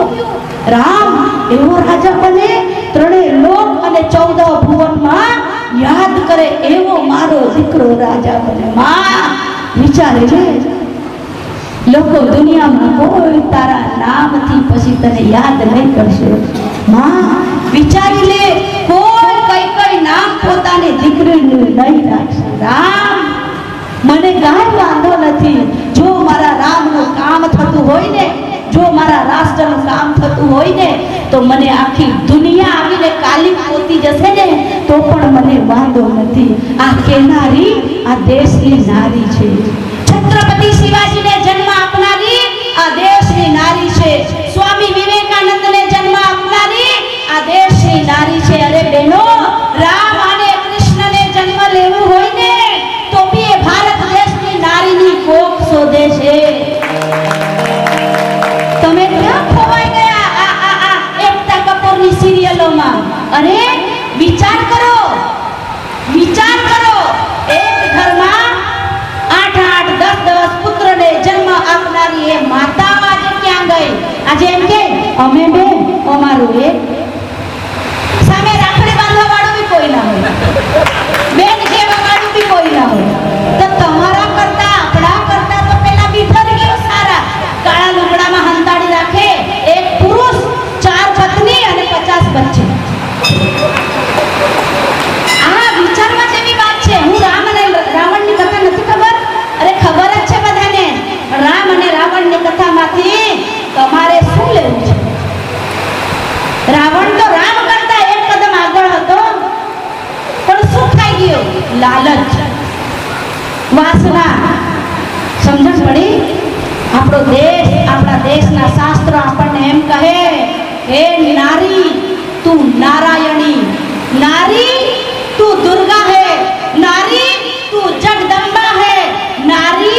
राम एवो राजा बने, 3 लोक અને 14 ભુવનમાં યાદ કરે એવો મારો દીકરો રાજા બને. માં વિચારે છે, લોકો દુનિયામાં કોઈ તારા નામથી પછી તને યાદ નહીં કરશે. માં વિચારી લે, કોઈ કઈ નામ પોતાની દીકરીનું નહીં રાખશે. રામ, મને કાંઈ વાંધો નથી. જો મારા રામનું કામ થતું હોય ને, જો મારા રાષ્ટ્રનું કામ થતું હોય ને, તો મને આખી દુનિયા આવીને કાલી પોતી જશે ને તો પણ મને વાંધો નથી. આ કહેનારી આ દેશની નારી છે. છત્રપતિ શિવાજીને જન્મ આપનારી આ દેશની નારી છે. સ્વામી વિવેકાનંદને જન્મ આપનારી આ દેશની નારી છે. અરે બહેનો, રામ અને કૃષ્ણને જન્મ લેવું હોય ને તો બી એ ભારત દેશની નારીની કોક શોધે છે. તમે ક્યાં ખોવાઈ ગયા આ એકતા કપૂરની સિરિયલોમાં? અરે વિચાર કરો, એક ઘરમાં 8-8, 10-10 પુત્રને જન્મ આપનારી એ માતા આજે ક્યાં ગઈ? આજે એમ કે અમે બે, અમારું એક. સામે રાખડી બાંધવા વાળું બી કોઈ ના હોય, બેન જેવા વાળું બી કોઈ ના હોય. તો તમારા કરતા, આપણા કરતા તો પેલા વિધર્મીઓ સારા. કાળા લુગડામાં હંતાડી રાખે, એક પુરુષ, 4 પત્ની અને 50 બચ્ચે. આ વિચારવા જેવી વાત છે. હું રામ અને રાવણની કથા નથી ખબર? અરે ખબર જ છે બધાને. રામ અને રાવણની કથામાંથી તમારે શું લેવું છે? લાલચ, વાસના. સમજણ પડી? આપણો દેશ, આપણા દેશના શાસ્ત્રો આપણને એમ કહે, હે નારી તું નારાયણી, નારી તું દુર્ગા है, नारी तू जगदम्बा है, नारी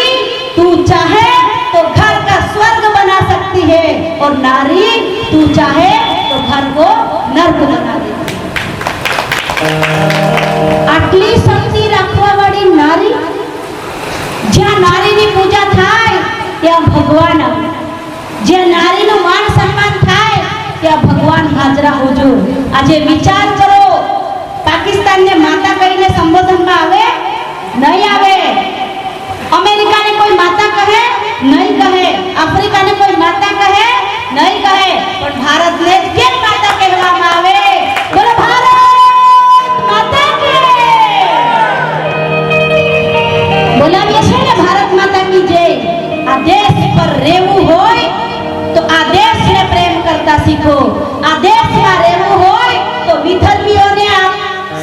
तू चाहे तो घर का स्वर्ग बना सकती है और नारी तू चाहे तो घर को नर्क बना देती है. આટલી શક્તિ રાખવાવાળી નારી, જ્યાં નારીની પૂજા થાય ત્યાં ભગવાન આવે, જ્યાં નારીનું માન સન્માન થાય ત્યાં ભગવાન હાજરા હુજુર. આજે વિચાર કરો, પાકિસ્તાનને માતા કહીને સંબોધનમાં આવે? નહીં આવે. અમેરિકાને કોઈ માતા કહે? નહીં કહે. આફ્રિકાને કોઈ માતા કહે? નહીં કહે. પણ ભારતને જ કેમ માતા કહેવામાં આવે? બોલો ભારત માતા કે! બોલાવીએ છે ને ભારત માતા કી જય. આ દેશ પર રહેવું હોય તો આ દેશને પ્રેમ કરતા શીખો. આ દેશમાં રહેવું હોય તો વિધર્મીઓને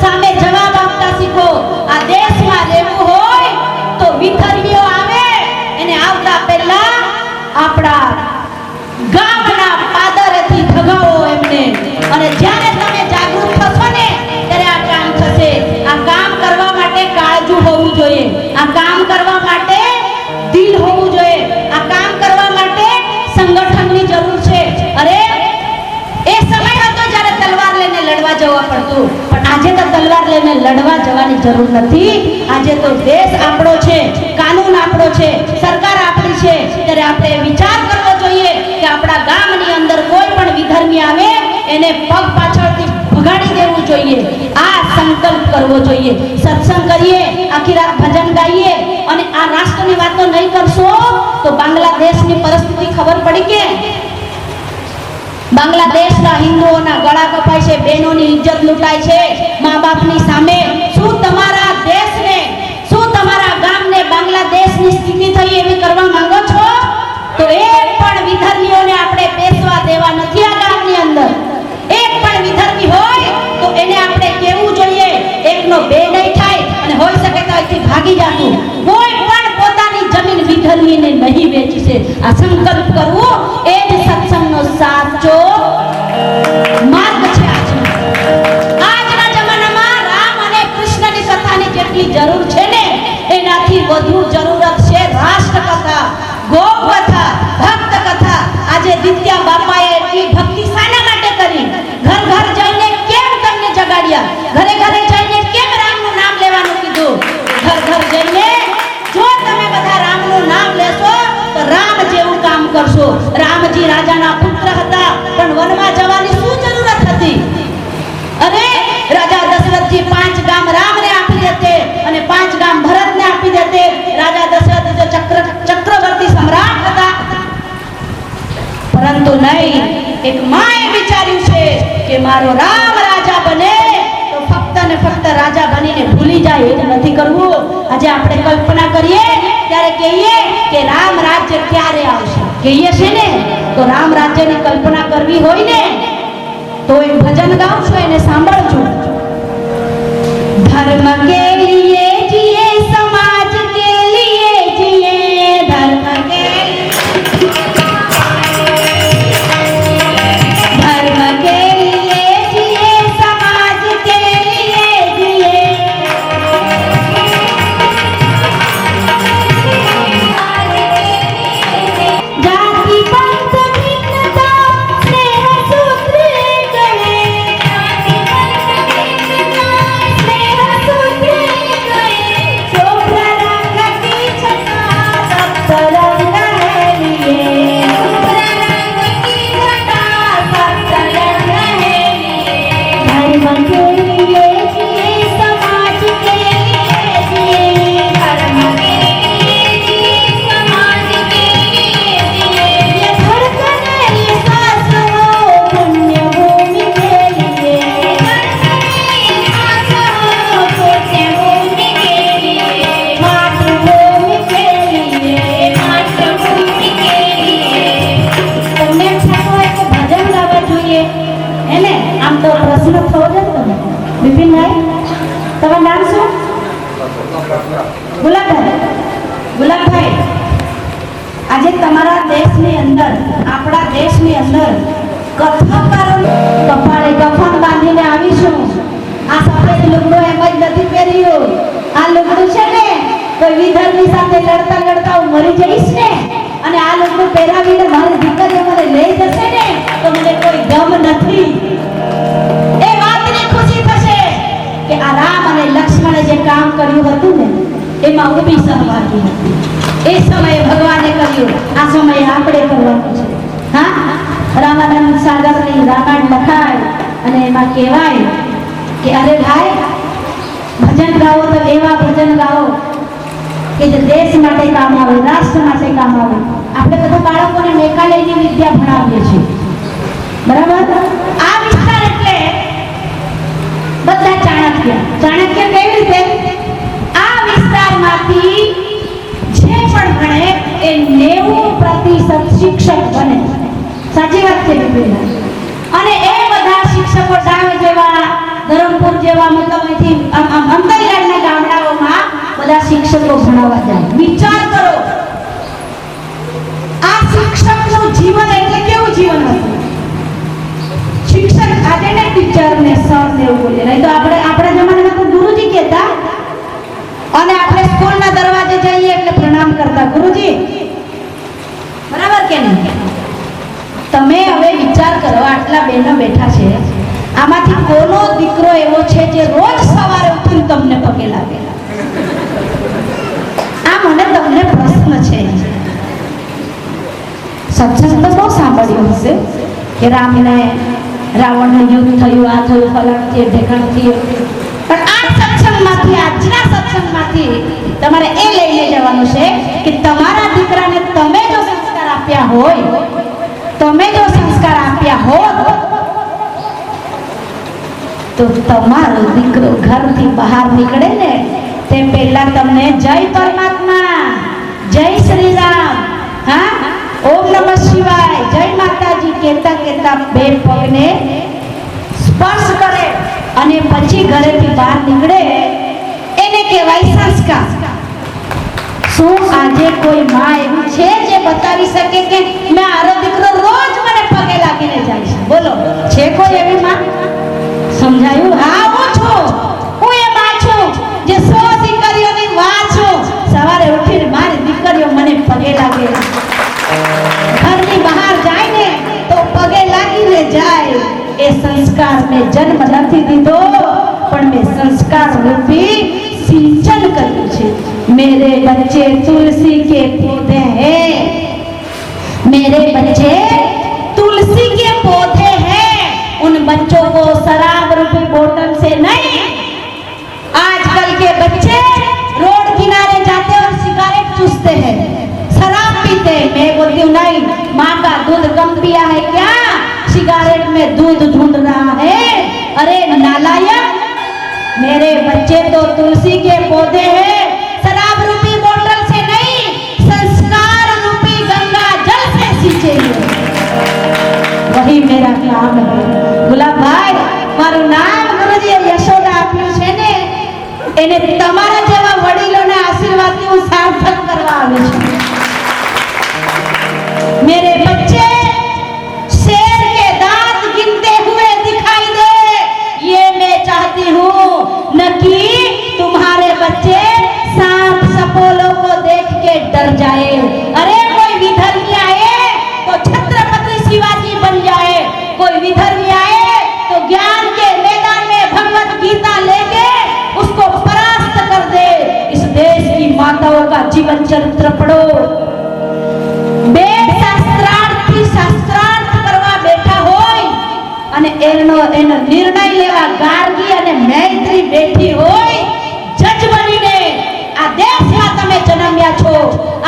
સામે જવાબ આપતા શીખો. આ દેશમાં રહેવું હોય તો વિધર્મીઓ આવે એને આવતા પહેલા આપણા ગામના પાદરેથી ભગાવો એમને. અને જ્યારે તમે જાગૃત થશો ને ત્યારે આ કામ થશે. આ કામ કરવા માટે કાળજું હોવું જોઈએ. આ કામ કરવા માટે દિલ હોવું જોઈએ. આ કામ કરવા માટે સંગઠનની જરૂર છે. અરે એ સમય હતો જ્યારે તલવાર લઈને લડવા જવા પડતું, પણ આજે તો તલવાર લઈને લડવા જવાની જરૂર નથી. આજે તો દેશ આપણો છે, કાનૂન આપણો છે, સરકાર આપણી છે. ત્યારે આપણે વિચાર કરવો જોઈએ કે આપણા ગામની અંદર કોઈ પણ વિધર્મી આવે એને પગ પાછળથી ભગાડી દેવું જોઈએ. આ સંકલ્પ કરવો જોઈએ. સત્સંગ કરીએ, આખી રાત ભજન ગાઈએ અને આ રાષ્ટ્રની વાતો નહીં કરશો તો બાંગ્લાદેશની પરિસ્થિતિ ખબર પડી કે બાંગ્લાદેશના હિન્દુઓના ગળા કપાય છે, બહેનોની ઇજ્જત લૂંટાય છે મા બાપની સામે. શું તમારા દેશને, શું તમારા ગામને બાંગ્લાદેશની સ્થિતિ થઈ એવી કરવા માંગો છો? તો એક પણ વિધર્મીઓને આપણે બેસવા દેવા નથી આ ગામની અંદર. એક પણ વિધર્મી હોય તો એને આપણે કહેવું જોઈએ એકનો બે નહીં થાય અને હોઈ શકે તો અહીંથી ભાગી જાતું. કોઈ પણ પોતાની જમીન વિધર્મીને નહીં વેચી છે. આ સંકલ્પ કરવો એ જ સત્સંગનો સાચો માર્ગ છે. આજના જમાનામાં રામ અને કૃષ્ણની કથાની જેટલી જરૂર છે ને એનાથી વધુ જરૂરત છે રાષ્ટ્ર કથા, ગૌ કથા, ભક્ત કથા. આજે દિત્યા બાપાએ એટલી ભક્તિ શાના માટે કરી? ઘર ઘર જઈને કેમ તમને જગાડ્યા? ઘરે ઘરે જઈને કેમ રામનું નામ લેવાનું કીધું? ઘર ઘર જઈને જો તમે બધા રામનું નામ લેશો તો રામ જેવું કામ કરશો. રામજી રાજાના પુત્ર હતા પણ વનમાં જવાની શું જરૂરત હતી? અરે રાજા દશરથજી 5 ગામ રામને આપી દેતે અને 5 ગામ ભરતને આપી દેતે. રાજા દશરથ તો ચક્રવર્તી સમ્રાટ હતા, પરંતુ નહીં. એક માએ વિચાર્યું છે કે મારો રામ રાજા બને તો ફક્ત ને ફક્ત રાજા બનીને ભૂલી જાય એ નથી કરવું. આજે આપણે કલ્પના કરીએ ત્યારે કહીએ કે રામ રાજ્ય ક્યારે આવશે? કહીએ છે ને તો રામ રાજ્યની કલ્પના કરવી હોય ને તો એક ભજન ગાઉં એને સાંભળજો. ધર્મ કે લીએ જીએ, સમાજ કે લીએ જીએ, ધર્મ કે लिए जिए, समाज के लिए जिए. जाति पंथ भिन्नता स्नेह सूत्र गए, जाति पंथ भिन्नता स्नेह सूत्र गए. शुभ्र रंग की छटा सप्त रंग है लिए, शुभ्र रंग की छटा सप्त रंग है लिए. धर्म के लिए जिए, समाज के लिए जिए, धर्म के लिए जिए, समाज के लिए जिए. ये धड़कन ये सांस हो पुण्य भूमि के लिए, धड़कन ये सांस हो पुण्य भूमि के लिए, मातृभूमि के लिए, मातृभूमि के लिए. તમને એમ થતું હોય કે ભજન ગાવા જોઈએ હે ને? આમ તો પ્રશ્ન થવો જ ને. બિપિનભાઈ તમારું નામ શું? ગુલાબભાઈ, આજે તમારા દેશની અંદર, આપણા દેશની અંદર કથાકારો કપાળે કફન બાંધીને આવીશું. આ સફેદ લુગડું એમ જ નથી પહેર્યું. આ લુગડું છે ને કોઈ વિધર્મી સાથે લડતા લડતા હું મરી જઈશ ને, અને આ લુગડું પહેરાવીને મારી દીકરીઓ મને લઈ જશે ને, તો મને કોઈ ગમ નથી. એ વાતની ખુશી થશે કે આ રામ અને લક્ષ્મણે જે કામ કર્યું હતું ને, એમાં હું બી સહભાગી હતી. એ સમયે ભગવાને કર્યું, આ સમયે આપણે કરવાનું છે. હા, રામાનંદ સાગરની રામાયણ લખાય અને એમાં કહેવાય કે અરે ભાઈ, ભજન ગાઓ તો એવા ભજન ગાઓ કે જે દેશ માટે કામ આવે, રાષ્ટ્ર માટે કામ આવે. આપણે બધા બાળકોને મેઘાલયની વિદ્યા ભણાવીએ છીએ, બરાબર? આ વિસ્તાર એટલે બધા ચાણક્ય. ચાણક્ય કેવી રીતે? આ વિસ્તારમાંથી જે પણ ભણે એ 90% શિક્ષક બને. સાચી વાત છે બેટા? અને એ બધા શિક્ષકો ડાંગ જેવા, ધરમપુર જેવા, મતલબ અહીંથી અંતરિયાળના ગામડાઓમાં બધા શિક્ષકો ભણાવવા જાય. વિચાર કરો, આ શિક્ષકનું જીવન એટલે કેવું જીવન હશે? શિક્ષક આજે ને ટીચર ને સર ને એવું બોલે, નહીં તો આપણા જમાનામાં તો ગુરુજી કહેતા, અને આપણે સ્કૂલના દરવાજે જઈએ એટલે પ્રણામ કરતા, ગુરુજી. બરાબર કે નહીં? તમે હવે વિચાર કરો, આટલા બહેનો બેઠા છે, આમાંથી કોનો દીકરો એવો છે જે રોજ સવારે ઉઠીને તમને પગે લાગે? આ મને તમને પ્રશ્ન છે. સત્સંગ તો બહુ સાંભળ્યું હશે કે રામને રાવણનું યુદ્ધ થયું, આ થયું, ફલાણથી ઢેકાણથી. પણ આ સત્સંગમાંથી, આજના સત્સંગમાંથી તમારે એ લઈને જવાનું છે કે તમારા દીકરાને તમે જો સંસ્કાર આપ્યા હોય, તમે જો સંસ્કાર આપ્યા હોત, તો તમારો દીકરો ઘરથી બહાર નીકળે ને તે પહેલા તમને જય પરમાત્મા, જય શ્રી રામ, હા, ઓમ નમઃ શિવાય, જય માતાજી કહેતા કહેતા બે પગને સ્પર્શ કરે અને પછી ઘરેથી બહાર નીકળે, એને કહેવાય સંસ્કાર. શું આજે કોઈ માં એવી છે જે બતાવી શકે કે મારો દીકરો રોજ મને પગે લાગીને જાય છે? બોલો, છે કોઈ એવી માં? સમજાયું? હા, હું છું. હું એ માં છું જે 100 દીકરીઓની માં છું. સવારે ઉઠીને મારી દીકરીઓ મને પગે લાગે, ઘરની બહાર જાય ને તો પગે લાગીને જાય. એ સંસ્કાર મેં જન્મ નથી દીધો, પણ મેં સંસ્કાર રૂપી सिंचन करनी है. मेरे बच्चे तुलसी के पौधे हैं, मेरे बच्चे तुलसी के पौधे हैं. उन बच्चों को शराब रूपी बोतल से नहीं. आजकल के बच्चे रोड किनारे जाते और सिगरेट चूसते हैं, शराब पीते हैं. मैं बोलती हूँ नहीं, माँ का दूध कम पिया है क्या? सिगरेट में दूध ढूंढ रहा है. अरे नालायक, मेरे बच्चे तो तुलसी के पौधे हैं, शराब रूपी बोतल से नहीं, संस्कार रूपी गंगा जल से सींचेंगे. वही मेरा काम है. गुलाब भाई, મારું નામ ગુરુજીએ યશોદા આપ્યું છે ને, એને તમારા જેવા વડીલોના આશીર્વાદથી હું સાર્થક કરવા આવી છું. मेरे बच्चे शेर के दांत गिनते हुए दिखाई दे, ये मैं चाहती हूँ, न कि तुम्हारे बच्चे सांप सपोलों को देख के डर जाए. अरे कोई विधर्मी आए तो छत्रपति शिवाजी बन जाए, कोई विधर्मी आए तो ज्ञान के मैदान में भगवत गीता लेके उसको परास्त कर दे. इस देश की माताओं का जीवन चरित्र पढ़ो. वेद શાસ્ત્રાર્થ કરવા બેઠા હોય અને એનો નિર્ણય લેવા ગાર્ગી અને મૈત્રી બેઠી હોય, જજ બનીને આ દેશમાં તમે જન્મ્યા છો,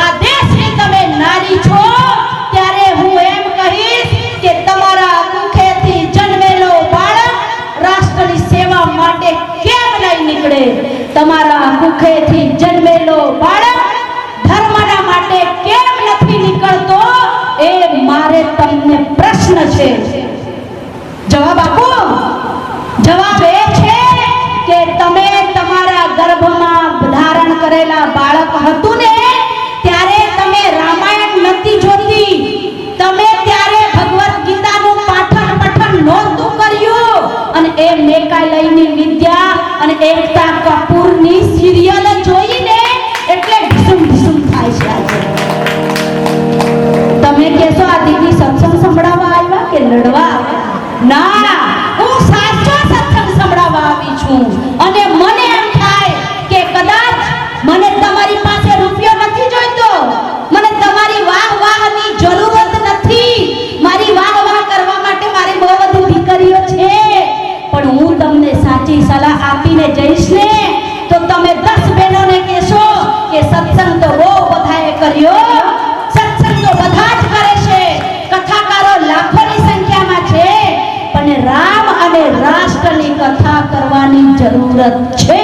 આ દેશની તમે નારી છો, ત્યારે હું એમ કહીશ કે તમારા કુખેથી જન્મેલો બાળક રાષ્ટ્રની સેવા માટે કેમ નહીં નીકળે? તમારા કુખેથી જન્મેલો બાળક ધર્મના માટે કેમ નથી નીકળતો? એ મારે તમને પ્રશ્ન છે. જવાબ આપો. જવાબ એ છે કે તમે તમારા ગર્ભમાં ધારણ કરેલા બાળક હતું ને ત્યારે તમે રામાયણ નથી જોતી, તમે ત્યારે ભગવદ ગીતાનું પઠન નહોતું કર્યું અને એ મેકાલયની વિદ્યા અને એકતા કપૂરની સિરિયલ જોઈને એટલે ઢીસુમ થાય છે આજે. તમે કહેશો આ દીદી સત્સંગ સંભળાવવા આવ્યા કે લડવા આવ્યા? ના, હું સાચો સત્સંગ સંભળાવવા આવી છું. અને મને એમ થાય કે કદાચ મને તમારી પાસે રૂપિયો નથી જોઈતો, મને તમારી વાહની જરૂરત નથી, મારી વાહ કરવા માટે મારી બહુ બધી દીકરીઓ છે, પણ હું તમને સાચી સલાહ આપીને જઈશ ને તો તમે 10 બહેનોને કહેશો કે સત્સંગ તો બહુ બધાએ કર્યો, સત્સંગ તો બધા જ કરે છે, કથાકારો લાખોની સંખ્યામાં છે, પણ રામ અને રાષ્ટ્રની કથા કરવાની જરૂરત છે.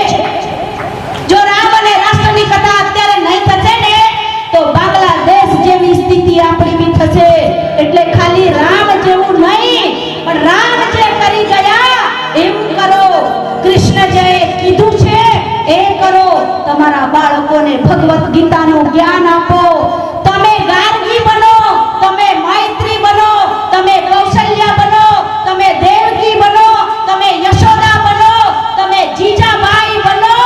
જો રામ અને રાષ્ટ્રની કથા અત્યારે નહીં થશે ને તો બાંગ્લાદેશ જેવી સ્થિતિ આપણી બી થશે. એટલે ખાલી રામ જેવું નહીં, પણ રામ જે કરી ગયા એવું કરો, કૃષ્ણ જે કીધું છે એ કરો. તમારા બાળકોને ભગવદ ગીતાનું જ્ઞાન આપો. તમે ગાર્ગી બનો, તમે મૈત્રી બનો, તમે કૌશલ્યા બનો, તમે દેવકી બનો, તમે યશોદા બનો, તમે જીજાબાઈ બનો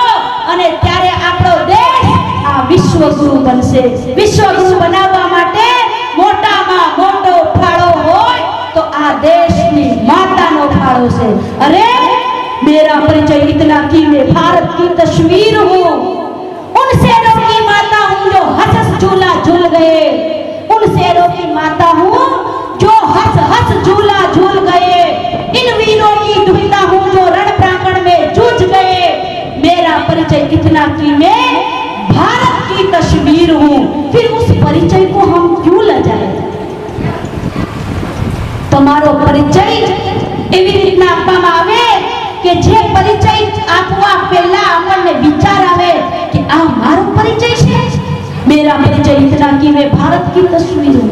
અને ત્યારે આપણો દેશ આ વિશ્વગુરુ બનશે. વિશ્વગુરુ બનાવવા માટે મોટામાં મોટો ફાળો હોય તો આ દેશની માતાનો ફાળો છે. અરે मेरा परिचय इतना कि मैं भारत की तस्वीर हूँ, उन शेरों की माता हूँ जो हंस हंस झूला झूल गए, उन शेरों की माता हूँ जो हंस हंस झूला झूल गए, इन वीरों की दुहिता हूँ जो रण प्रांगण में जूझ गए. मेरा परिचय इतना कि मैं भारत की तस्वीर हूँ. फिर उस परिचय को हम क्यों लजाए? તમારો પરિચય એવી રીતના આપવામાં આવે કે જે પરિચય આપવા પહેલા આપણને વિચાર આવે કે આ મારો પરિચય છે. મેરા પરિચય ઇતના કે મેં ભારત કી તસવીર હું.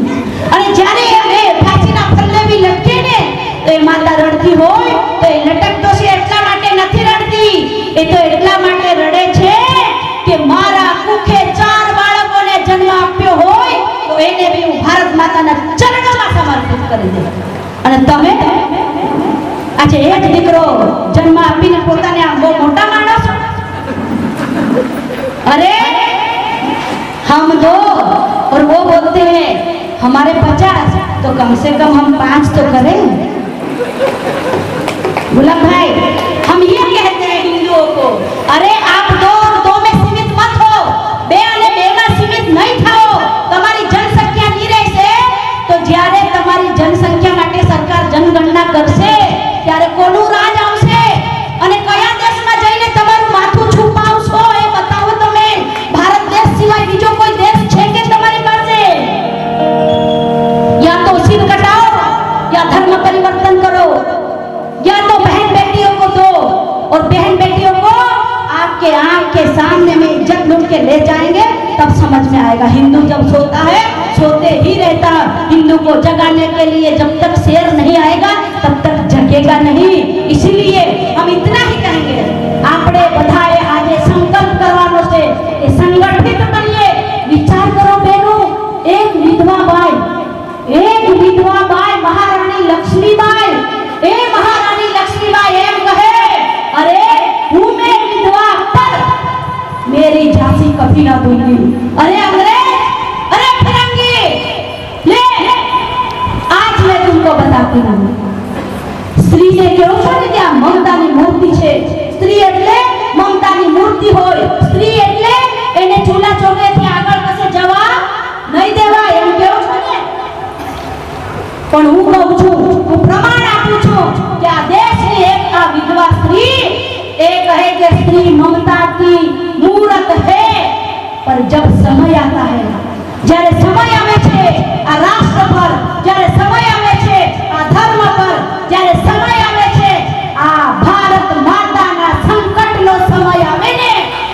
અને જ્યારે એ ફાંસીના પલ્લે બી લટકે ને તો એ માતા રડતી હોય તો એ લટકતો છે એટલા માટે નથી રડતી, એ તો એટલા માટે રડે છે કે મારા કુખે 4 બાળકોને જન્મ આપ્યો હોય તો એને બી હું ભારત માતાના ચરણોમાં સમર્પિત કરી દઉં. અને તમે આજે એક દીકરો જન્મ આપીને પોતાને આમ બહુ મોટા માનો છો? अरे हम 2 और वो बोलते हैं हमारे 50, तो कम से कम हम 5 तो करें. गुलाम भाई, हम ये कहते हैं हिंदुओं को, अरे आप 2 और 2 में सीमित मत हो, 2 અને 2 માં सीमित નહીં થાઓ. તમારી જનસંખ્યા ની રહેશે તો જ્યારે તમારી જનસંખ્યા માટે સરકાર જનગણના કરશે ત્યારે કોનું રાજ આવશે અને કયા દેશમાં જઈને તમારું માથું છુપાવશો એ બતાવો. તમે ભારત દેશ સિવાય બીજો કોઈ દેશ છે કે તમારી પાસે? या तो सिर कटाओ या धर्म परिवर्तन करो, या तो बहन बेटियों को दो और बहन बेटियों को आपके आंख के सामने में इज्जत लूट के ले जाएंगे, तब समझ में आएगा. हिंदू जब सोता है सोते ही रहता. हिंदू को जगाने के लिए जब तक शेर नहीं आएगा तब तक जगेगा नहीं. इसलिए हम इतना ही कहेंगे, આપણે બધાએ આજે સંકલ્પ કરવાનો છે કે સંગઠિત બનીએ. વિચાર કરો બહેનો, એક વિધવા બાઈ મહારાણી લક્ષ્મીબાઈ, એ મહારાણી લક્ષ્મીબાઈ એમ કહે, અરે હું મેં વિધવા પર मेरी झांसी कभी ना भूली. अरे अंग्रेज, अरे फिरंगी, ले आज मैं तुमको बताती हूँ. સ્ત્રીને કેવું છે ને કે આ મમતાની મૂર્તિ છે. સ્ત્રી એટલે મમતાની મૂર્તિ હોય. સ્ત્રી એટલે એને ચૂલા ચોકેથી આગળ કશે જવા નહીં દેવા એમ કેવું છે ને. પણ હું કહું છું, હું પ્રમાણ આપું છું કે આ દેશની એક આ વિધવા સ્ત્રી એ કહે કે સ્ત્રી મમતા की मूर्त है, पर जब समय आता है, જ્યારે સમય આવે છે આ રાષ્ટ્ર પર, જ્યારે સમય આવે છે આ ધર્મ પર, જ્યારે સમય આવે છે આ ભારત માતાના સંકટનો સમય આવે ને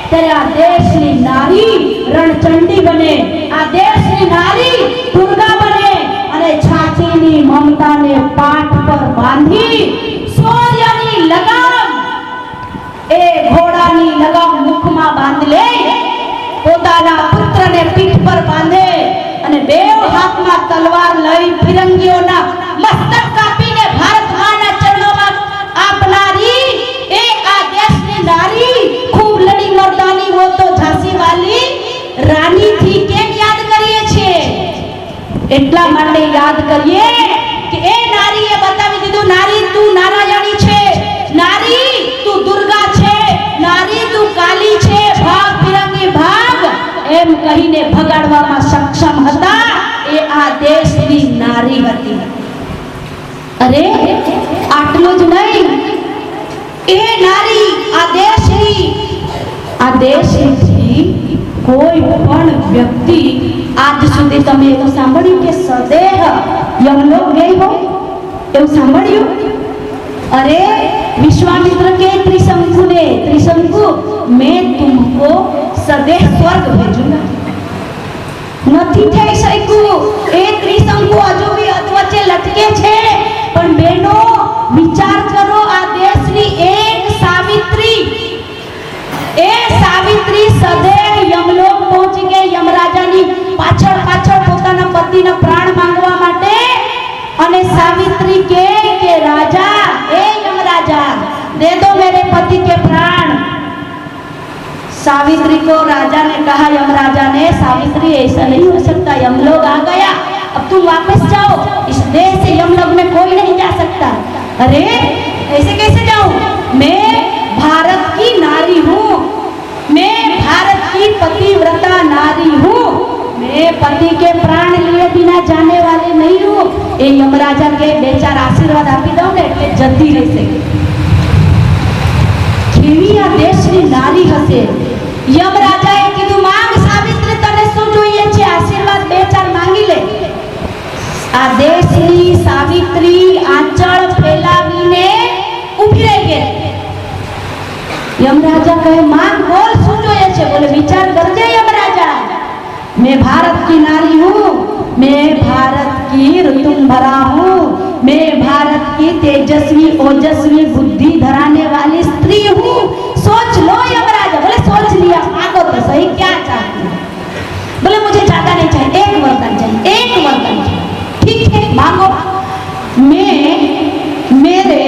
ત્યારે આ દેશની નારી રણચંડી બને, આ દેશની નારી દુર્ગા બને અને છાતીની મમતાને પાઠ પર બાંધી શૌર્યની લગામ, એ ઘોડાની લગામ મુખમાં બાંધી લે પર બાંધે અને બે હાથમાં તલવાર લઈ ફિરંગીઓના મસ્તક કાપીને ભારત માના ચરણોમાં આપનારી એ આ દેશની નારી ખૂબ લડી મર્દાની वो तो झांसी वाली रानी थी કેમ યાદ કરીએ છીએ? એટલા માટે યાદ કરીએ કે એ નારીએ બતાવી દીધું, નારી તું નારાયણી છે, નારી તું દુર્ગા છે, નારી તું કાલી છે, ભાગ ફિરંગી ભાગ એમ કહીને ભગાડવામાં સક્ષમ હતા એ આ દેશની નારી હતી. અરે આટલું જ નહીં, એ નારી આ દેશની કોઈ પણ વ્યક્તિ આજ સુધી તમે એવું સાંભળ્યું કે સદેહ યમલોક ગઈ હો? એવું સાંભળ્યું? अरे विश्वामित्र के त्रिशंकु ने, त्रिशंकु मैं तुमको सदैव स्वर्ग भेजूंगा. નથી થઈ શક્યું. એ ત્રિશંકુ હજુ બી અધવચ્ચે લટકે છે. પણ બેનો વિચાર કરો, આ દેશની એક સાવિત્રી, એ સાવિત્રી સदैव યમલોક પહોંચી ગઈ, યમરાજાની પાછળ પાછળ પોતાના પતિના પ્રાણ માંગવા માટે. અને સાવિત્રી કે राजा, ए यमराजा दे दो मेरे पति के प्राण. सावित्री को राजा ने कहा, यमराजा ने, सावित्री ऐसा नहीं हो सकता, यमलोक आ गया, अब तुम वापस जाओ, इस देश से यमलोक में कोई नहीं जा सकता. अरे ऐसे कैसे जाऊं? मैं भारत की नारी हूँ, मैं भारत की पतिव्रता नारी हूँ, मैं पति के प्राण लिए बिना जाने वाली नहीं हूँ. એ યમરાજા કે બે ચાર આશીર્વાદ આપી દઉં ને એટલે જતી રહેશે. કેવી આ દેશની નારી હશે. યમરાજાએ કીધું, માંગ સાવિત્રી, તને શું જોઈએ છે? આશીર્વાદ બે ચાર માંગી લે. આ દેશની સાવિત્રી આંચળ ફેલાવીને ઊભી રહી ગઈ. यमराजा कहे, मां बोल શું જોઈએ છે? બોલે, વિચાર કરજે यमराजा, मैं भारत की नारी हूँ, मैं भारत की ऋतुंभरा हूँ, मैं भारत की तेजस्वी ओजस्वी बुद्धि धराने वाली स्त्री हूँ. सोच लो यमराजा. बोले, सोच लिया, मांगो तो सही, क्या चाहती हो? बोले, मुझे ज्यादा नहीं चाहिए, एक वरदान चाहिए, एक वरदान चाहिए. ठीक है, मांगो. मैं मेरे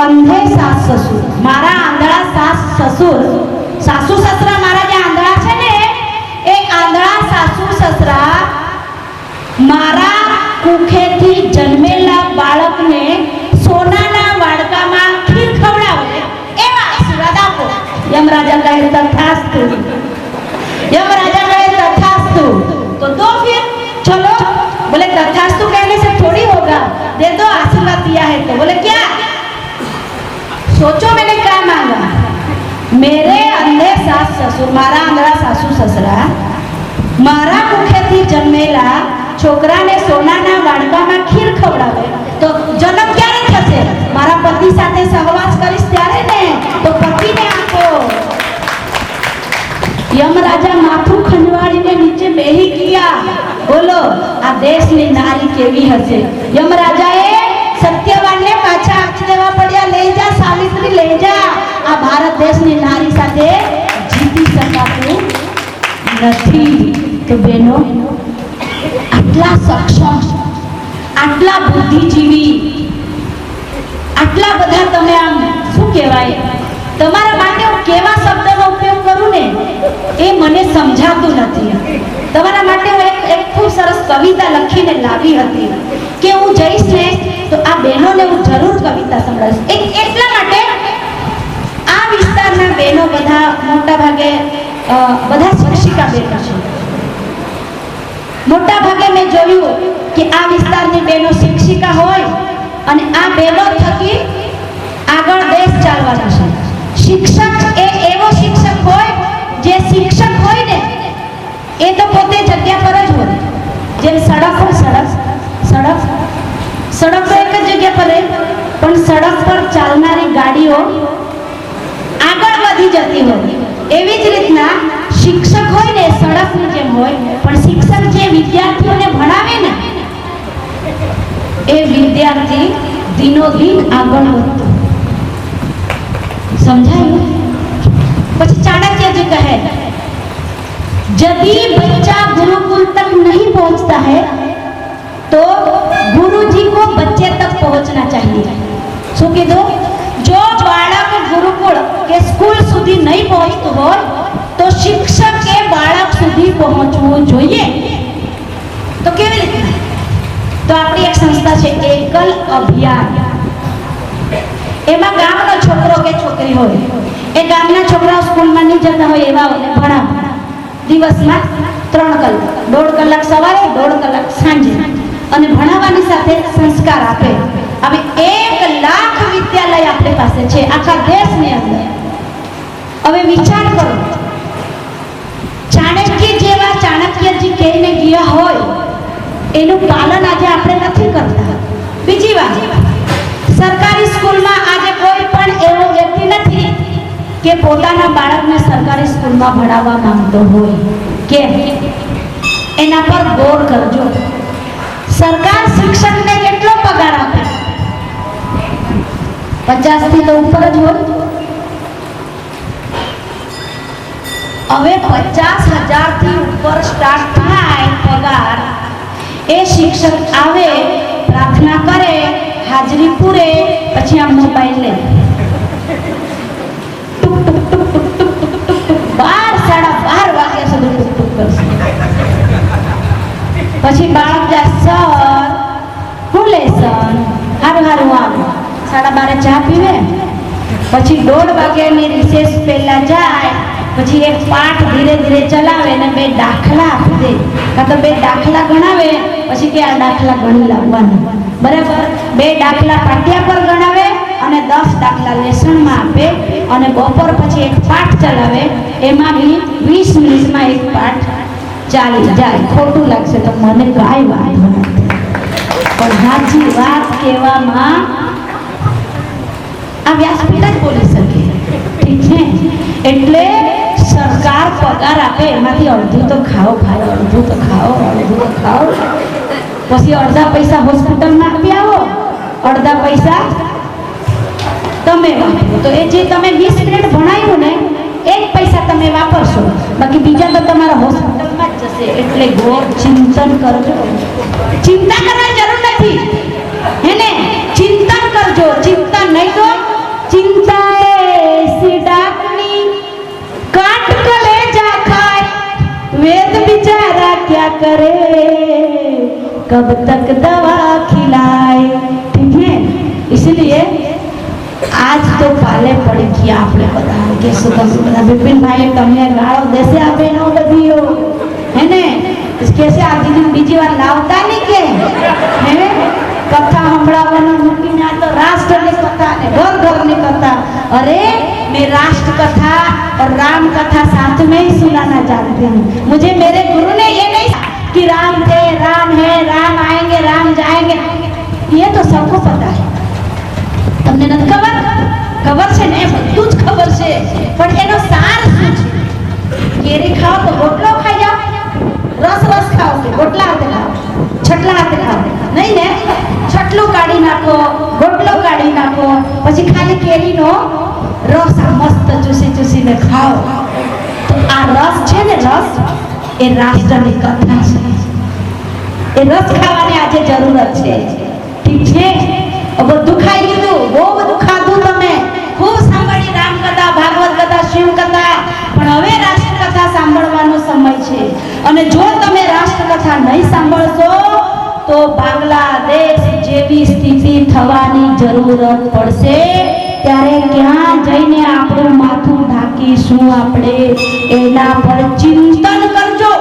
अंधे सास ससुर, मारा आंधळा सास ससुर, सासू ससरा मारा जे आंधळा છે ને, એ આંધળા સાસુ સસરા મારા કુખેથી જન્મેલા બાળકને સોનાના વાડકામાં ખીર ખવડાવે એવા આશીર્વાદ આપો. યમરાજા કહે, તથાસ્તુ. यमराजा कहे, तथास्तु. तो दो फिर, चलो. बोले, तथास्तु कहने से थोड़ी होगा, दे दो, आशीर्वाद दिया है तो. बोले, क्या? सोचो मैंने क्या मांगा. मेरे अंधे सास ससुर, मारा आंधळा सासू ससरा मारा મુખેથી જન્મેલા છોકરાને સોનાના વાડકામાં ખીર ખવડાવે તો જન્મ ક્યારે થશે? મારા પતિ સાથે સહવાસ કરીશ ત્યારે ને. તો પતિને આપો. યમરાજા માથું ખંજવાળીને નીચે બેહી ગયા. બોલો, આ દેશની નારી કેવી હશે. યમરાજાએ સત્યવાનને પાછા આપી દેવા પડ્યા. લઈ જા સાવિત્રી, લઈ જા. આ ભારત દેશની નારી સાથે જીતી શકાતું નથી. તો બહેનો, આટલા સક્ષમ, આટલા બુદ્ધિજીવી, આટલા બધા તમે આમ શું કહેવાય, તમારા માટે હું કેવા શબ્દનો ઉપયોગ કરું ને એ મને સમજાતું નથી. તમારા માટે હું એક ખૂબ સરસ કવિતા લખીને લાવી હતી કે હું જઈશ ને તો આ બહેનોને હું જરૂર કવિતા સંભળાવીશ. એટલા માટે આ વિસ્તારના બહેનો બધા મોટા ભાગે બધા શિક્ષિકા બહેનો છે. મોટા ભાગે મેં જોયું કે આ વિસ્તારની બહેનો શિક્ષિકા હોય અને આ બહેનો થકી આગળ દેશ ચાલવાનો છે. શિક્ષક એ એવો શિક્ષક હોય જે શિક્ષક હોય ને એ તો પોતે જગ્યા પર જ હોય. જેમ સડક પર સડક તો એક જ જગ્યા પર રહે, પણ સડક પર ચાલનારી ગાડીઓ આગળ વધી જતી હોય. એવી જ રીતના શિક્ષક હોય ને સડકની જેમ હોય, પણ શિક્ષક જે વિદ્યાર્થીઓને ભણાવે ને એ વિદ્યાર્થી દિનોદિન આગળ વધતો. સમજાયું? પછી ચાણક્યજી કહે यदि बच्चा गुरुकुल तक नहीं पहुंचता है तो गुरुजी को बच्चे तक पहुंचना चाहिए। શું કીધું? જો બાળક ગુરુકુળ કે સ્કૂલ સુધી નહીં પહોંચતું હોય તો શિક્ષકે બાળક સુધી પહોંચવું જોઈએ। તો કેવી રીતે? તો આપણી એક સંસ્થા છે એકલ અભિયાન। એમાં ગામનો છોકરો કે છોકરી હોય, એ ગામના છોકરાઓ સ્કૂલમાં નહીં જતા હોય એવાઓને ભણાવે। દિવસમાં 3 કલાક, 1.5 કલાક સવારે, 1.5 કલાક સાંજે, અને ભણાવવાની સાથે સંસ્કાર આપે। હવે 1 લાખ વિદ્યાલય આપણી પાસે છે આખા દેશની અંદર। હવે વિચાર કરો, ચાણક્ય જેવા ચાણક્યજી કહીને ગયા હોય એનું પાલન આજે આપણે નથી કરતા। બીજી વાત, સરકારી સ્કૂલમાં આજે કોઈ પણ એવો વ્યક્તિ નથી કે પોતાના બાળકને સરકારી સ્કૂલમાં ભણાવવા માંગતો હોય। કેમ? એના પર ગૌર કરજો। સરકાર શિક્ષકને કેટલો પગાર આપે? 50 થી તો ઉપર જ હોય। હવે 50,000 થી ઉપર સ્ટાર્ટ થાય પગાર। એ શિક્ષક આવે, પ્રાર્થના કરે, હાજરી પૂરે, પછી આ મોબાઈલ લે, ટુક ટુક ટુક ટુક ટુક ટુક ટુક ટુક 12, 12:30 વાગ્યા સુધી ટુક ટુક કરશે। પછી બાળક જાય, સર હું લેસન, હારું હારું આવો, 12:30 ચા પીવે, પછી 1:30 વાગ્યાની રિસેસ પહેલા જાય, પછી એક પાઠ ધીરે ધીરે ચલાવે ને 2 દાખલા આપી દે, કાં તો 2 દાખલા ગણાવે, પછી કે આ દાખલા ગણી લાવવાના, બરાબર? 2 દાખલા પાટિયા પર ગણાવે અને 10 દાખલા લેસનમાં આપે, અને બપોર પછી એક પાઠ ચલાવે, એમાં બી 20 મિનિટમાં એક પાઠ ચાલી જાય। ખોટું લાગશે તો મને કાંઈ વાંધો નથી, પણ સાચી વાત કહેવામાં આ વ્યાસપીઠ જ બોલી શકે, ઠીક છે? એટલે સરકાર પગાર આપે એમાંથી અડધું તો ખાઓ, અડધું તો ખાઓ, અડધું તો ખાઓ, પછી અડધા પૈસા હોસ્પિટલમાં આપી આવો, અડધા પૈસા તમે વાપરો। તો એ જે તમે 20 મિનિટ ભણાવ્યું ને, 1 પૈસા તમે વાપરશો, બાકી બીજા તો તમારા હોસ્પિટલમાં જ જશે। એટલે ઘોર ચિંતન કરજો। ચિંતા કરવાની જરૂર નથી, હેને? ચિંતન કરજો। ચિંતન નહીં તો चिंता ऐसी डाकनी काट कलेजा खाए, वेद बेचारा क्या करे, कब तक दवा खिलाए। ठीक है? इसलिए आज तो पाले पड़ी गया आपने बता के सुधा विपिन भाई तमने गाड़ो देसे आपे नो बधियो, है ने? कैसे आज दिन बीजी बार लावता नहीं के, है? कथा हंभळावવાનું મૂકીને આ તો રાષ્ટ્રની કથા ને ઘર ઘરની कथा। अरे मैं राष्ट्र कथा और राम कथा साथ में ही सुनाना चाहती हूँ। मुझे मेरे गुरु ने ये नहीं कि राम थे, राम है, राम आएंगे, राम जाएंगे, ये तो सबको पता है। તમને નથી ખબર? ખબર છે ને, બધું જ ખબર છે, પણ એનો સાર શું છે? કેરી ખાઓ તો રોટલો ખાઈ જાઓ, રસ રસ ખાઓ કે રોટલા હાથે ખાઓ, છટલા હાથે ખાઓ? નહીં ને, છટલું કાઢી નાખો, રોટલો કાઢી નાખો, પછી ખાલી કેરીનો રસ આ મસ્ત ચૂસી ચૂસીને ખાઓ। તો આ રસ છે ને, રસ એ રાષ્ટ્રની કથા છે। એ રસ ખાવાની આજે જરૂરત છે, ઠીક છે? બધું ખાઈ લીધું, બહુ બધું ખાધું, તમે ખૂબ સાંભળી રામકથા, ભાગવત કથા, શિવ કથા, પણ હવે રાષ્ટ્રકથા સાંભળવાનો સમય છે। અને જો તમે રાષ્ટ્રકથા નહીં સાંભળશો તો બાંગ્લાદેશ જેવી સ્થિતિ થવાની જરૂરત પડશે। ત્યારે ક્યાં જઈને આપણું માથું ઢાંકીશું આપણે, એના પર ચિંતન કરજો।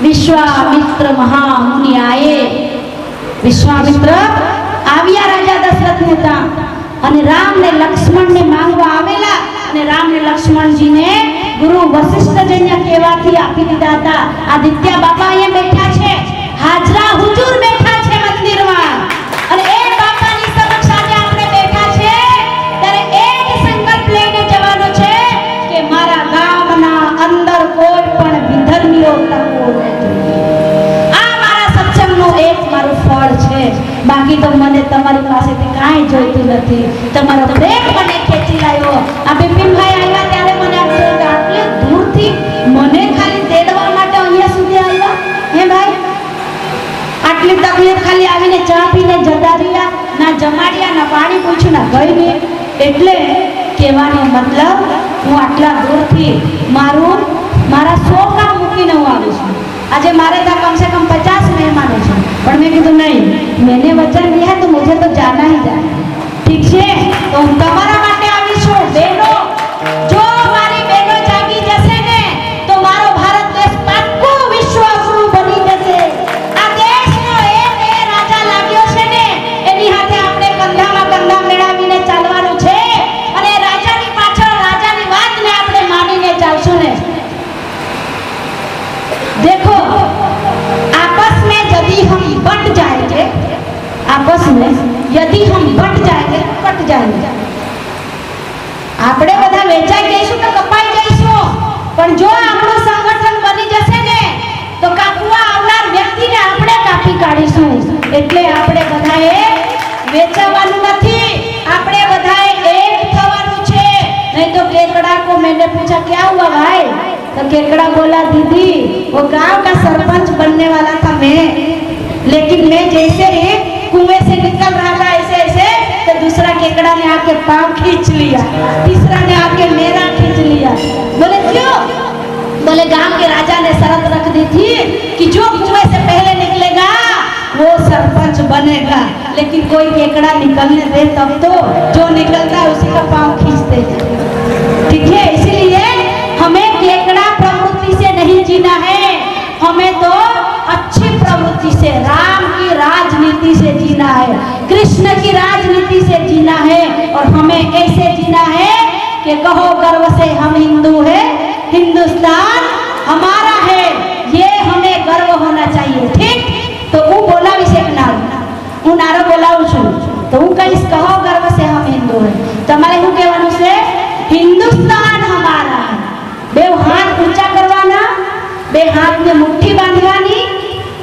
વિશ્વામિત્ર મહામુનિ આયે, વિશ્વામિત્ર આવ્યા રાજા દશરથને ત્યાં, અને રામ ને લક્ષ્મણ ને માંગવા આવેલા, અને રામ ને લક્ષ્મણજીને ગુરુ વશિષ્ઠજન્ય કહેવાથી આપી દીધા હતા। આદિત્ય બાપા અહીંયા બેઠા છે, હાજરા હુજુર બેઠા છે મંદિરમાં, અને એ બાપાની સમક્ષ આજે આપણે બેઠા છે, ત્યારે એક સંકલ્પ લઈને જવાનો છે કે મારા ગામના અંદર કોઈ પણ વિધર્મીઓ ટકવો ન જોઈએ। આ મારા સત્સંગનું એક મારું ફળ છે, બાકી તો મને તમારી પાસેથી કાંઈ જોઈતું નથી। તમારો પ્રેમ મને ખેંચી લાવ્યો। આ બિપિનભાઈ આવ્યા ત્યારે મને આટલે દૂર આટલી તકલીફ ખાલી આવીને ચા પીને જતા રહ્યા, ના જમાડ્યા, ના પાણી પૂછ્યું, ના ગઈ નહીં. એટલે કહેવાનો મતલબ હું આટલા દૂરથી મારા 100 કામ મૂકીને હું આવી છું. આજે મારે ત્યાં કમસે કમ 50 મહેમાનો છે, પણ મેં કીધું નહીં, મેને વચન દિયા તો મુझे તો જાના ही जाना. ઠીક છે, તો હું તમારા માટે આવી છું. બહેનો, જો મારી બહેનો જાગી જશે ને તો મારો ભારત દેશ પાક્કું વિશ્વગુરુ બની જશે. આ દેશનો એ રાજા લાગ્યો છે ને, એની સાથે આપણે કંધામાં કંધા મેળવીને ચાલવાનું છે, અને રાજાની પાછળ રાજાની વાતને આપણે માનીને ચાલશું ને. देखो, आपस में यदि हम बट जाएंगे, आपस में यदि हम बट जाएंगे, कट जाएंगे. આપણે બધા વેચાઈ જઈશું તો કપાઈ જઈશું, પણ જો આપણું સંગઠન બની જશે ને તો કાપવા આવનાર વ્યક્તિને આપણે કાપી કાઢીશું. એટલે આપણે બધાએ વેચાવાનું નથી, આપણે બધાએ એક થવાનું છે. નહીં તો केकड़ा को मैंने पूछा क्या हुआ भाई, तो केकड़ा बोला दीदी वो गांव का सरपंच बनने वाला था मैं, लेकिन मैं जैसे ही कुएं से निकल रहा था ऐसे ऐसे तो दूसरा केकड़ा ने आके पाँव खींच लिया, तीसरा ने आके मेरा खींच लिया. बोले क्यों? बोले गांव के राजा ने शर्त रख दी थी कि जो कुएं से पहले निकलेगा वो सरपंच बनेगा, लेकिन कोई केकड़ा निकलने दे तब तो, जो निकलता है उसी का पाँव खींचते हैं. ठीक है, इसीलिए हमें केकड़ा प्रवृत्ति से नहीं जीना है, हमें तो अच्छी प्रवृत्ति से राम की राजनीति से जीना है, कृष्ण की राजनीति से जीना है. और हमें कैसे जीना है कि कहो गर्व से हम हिंदू है, हिंदुस्तान हमारा है, ये हमें गर्व होना चाहिए. ठीक, तो वो बोला विषय હું નારો બોલાવું છું તો હું કહીશ કહો ગર્વ से हम हिंदू है. તમારે શું કહેવાનું છે? હિન્દુસ્તાન हमारा है. બે હાથ ઊંચા કરવાના, બે હાથને મુઠ્ઠી બાંધવાની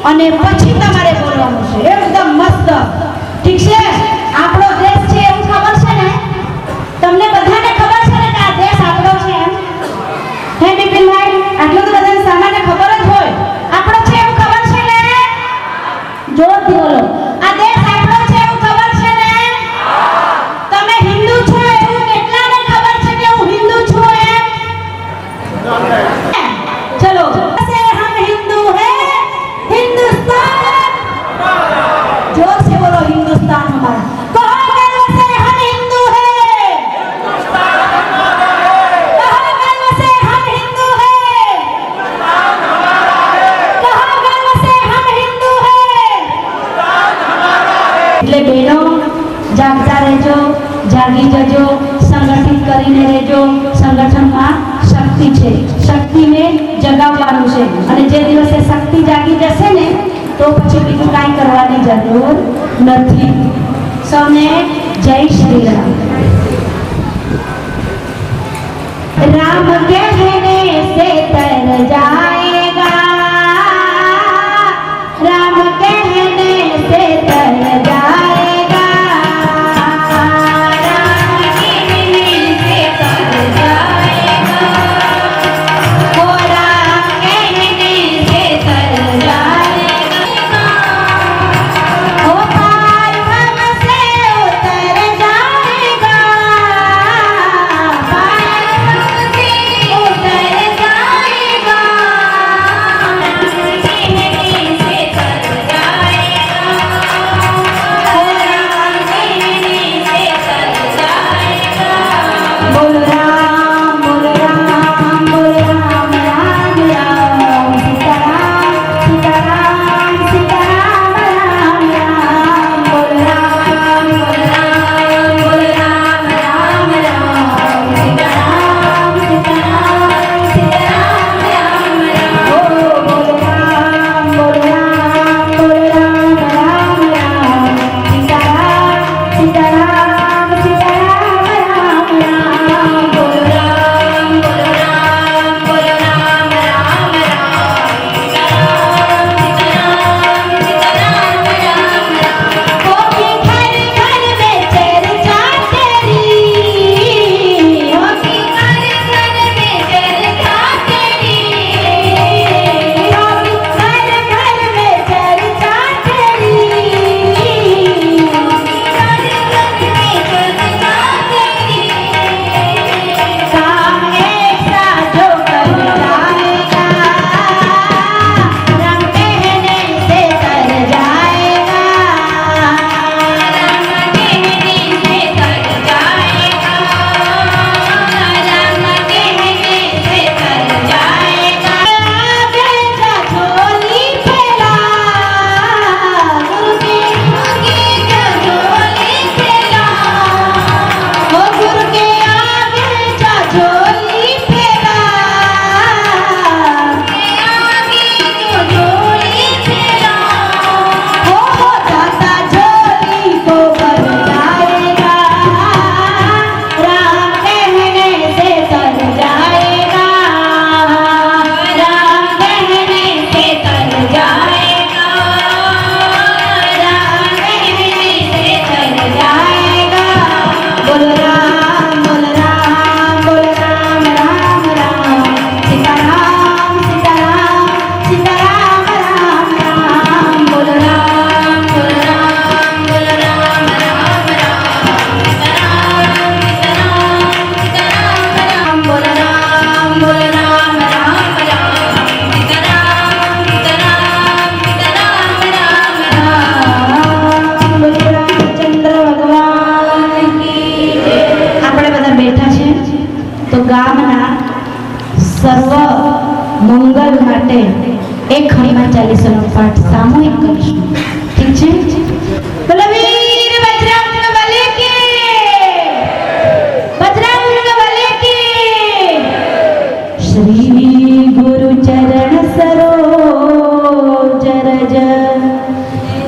અને પછી તમારે બોલવાનું છે એકદમ મસ્ત. ઠીક છે, આપણો દેશ છે એવું ખબર છે ને? તમને બધાને ખબર છે ને કે આ દેશ આપણો છે એમ? હે બિપિનભાઈ, આટલું તો બધાને સામાન્ય ખબર જ હોય. આપણો છે એવું ખબર છે ને? જોરથી બોલો. આ દેશ આપણો છે એવું ખબર છે ને? તમે હિન્દુ છો એવું કેટલાને ખબર છે કે હું હિન્દુ છું એમ? चलो से हम हिंदू हैं, हिंदुस्तान, जोर से बोलो हिंदुस्तान हमारा. कहो गर्व से हम हिंदू हैं, कहो गर्व से हम हिंदू हैं, कहो गर्व से हम हिंदू हैं. એટલે બહેનો જાગતા રહેજો, જાગી જજો, સંગઠિત કરીને રહેજો. સંગઠનમાં શક્તિ છે, શક્તિને જગાવવાનું છે, અને જે દિવસે શક્તિ જાગી જશે ને તો પછી બીજું કાંઈ કરવાની જરૂર નથી. સૌને જય શ્રી રામ. राम कहने से तर जाएगा, राम कहने से तर जाएगा, राम कहने से तर जाएगा, ओ राम कहने से तर जाएगा, ओ पार हमसे उतर जाएगा, पार हमसे उतर जाएगा, कहने से तर जाएगा, ओ राम कहने से तर जाएगा. बोल राम बोल राम बोल राम राम राम सीताराम सीताराम सीताराम राम राम. बोल राम बोल राम बोल राम राम राम सीताराम सीताराम सीताराम राम राम. ओ बोल राम बोल राम बोल राम राम राम सीताराम सीताराम सीताराम राम राम. बोल राम बोल राम बोल राम राम राम सीताराम सीताराम सीताराम राम राम. होगी घर घर में चर्चा तेरी, होगी घर घर में चर्चा तेरी, होगी घर घर में चर्चा तेरी, એક હનુમાન ચાલીસાનો પાઠ સામૂહિક કરીશું. ઠીક છે? બોલો વીર બજરંગ બલી કી, બજરંગ બલી કી. શ્રી ગુરુ ચરણ સરોજ રજ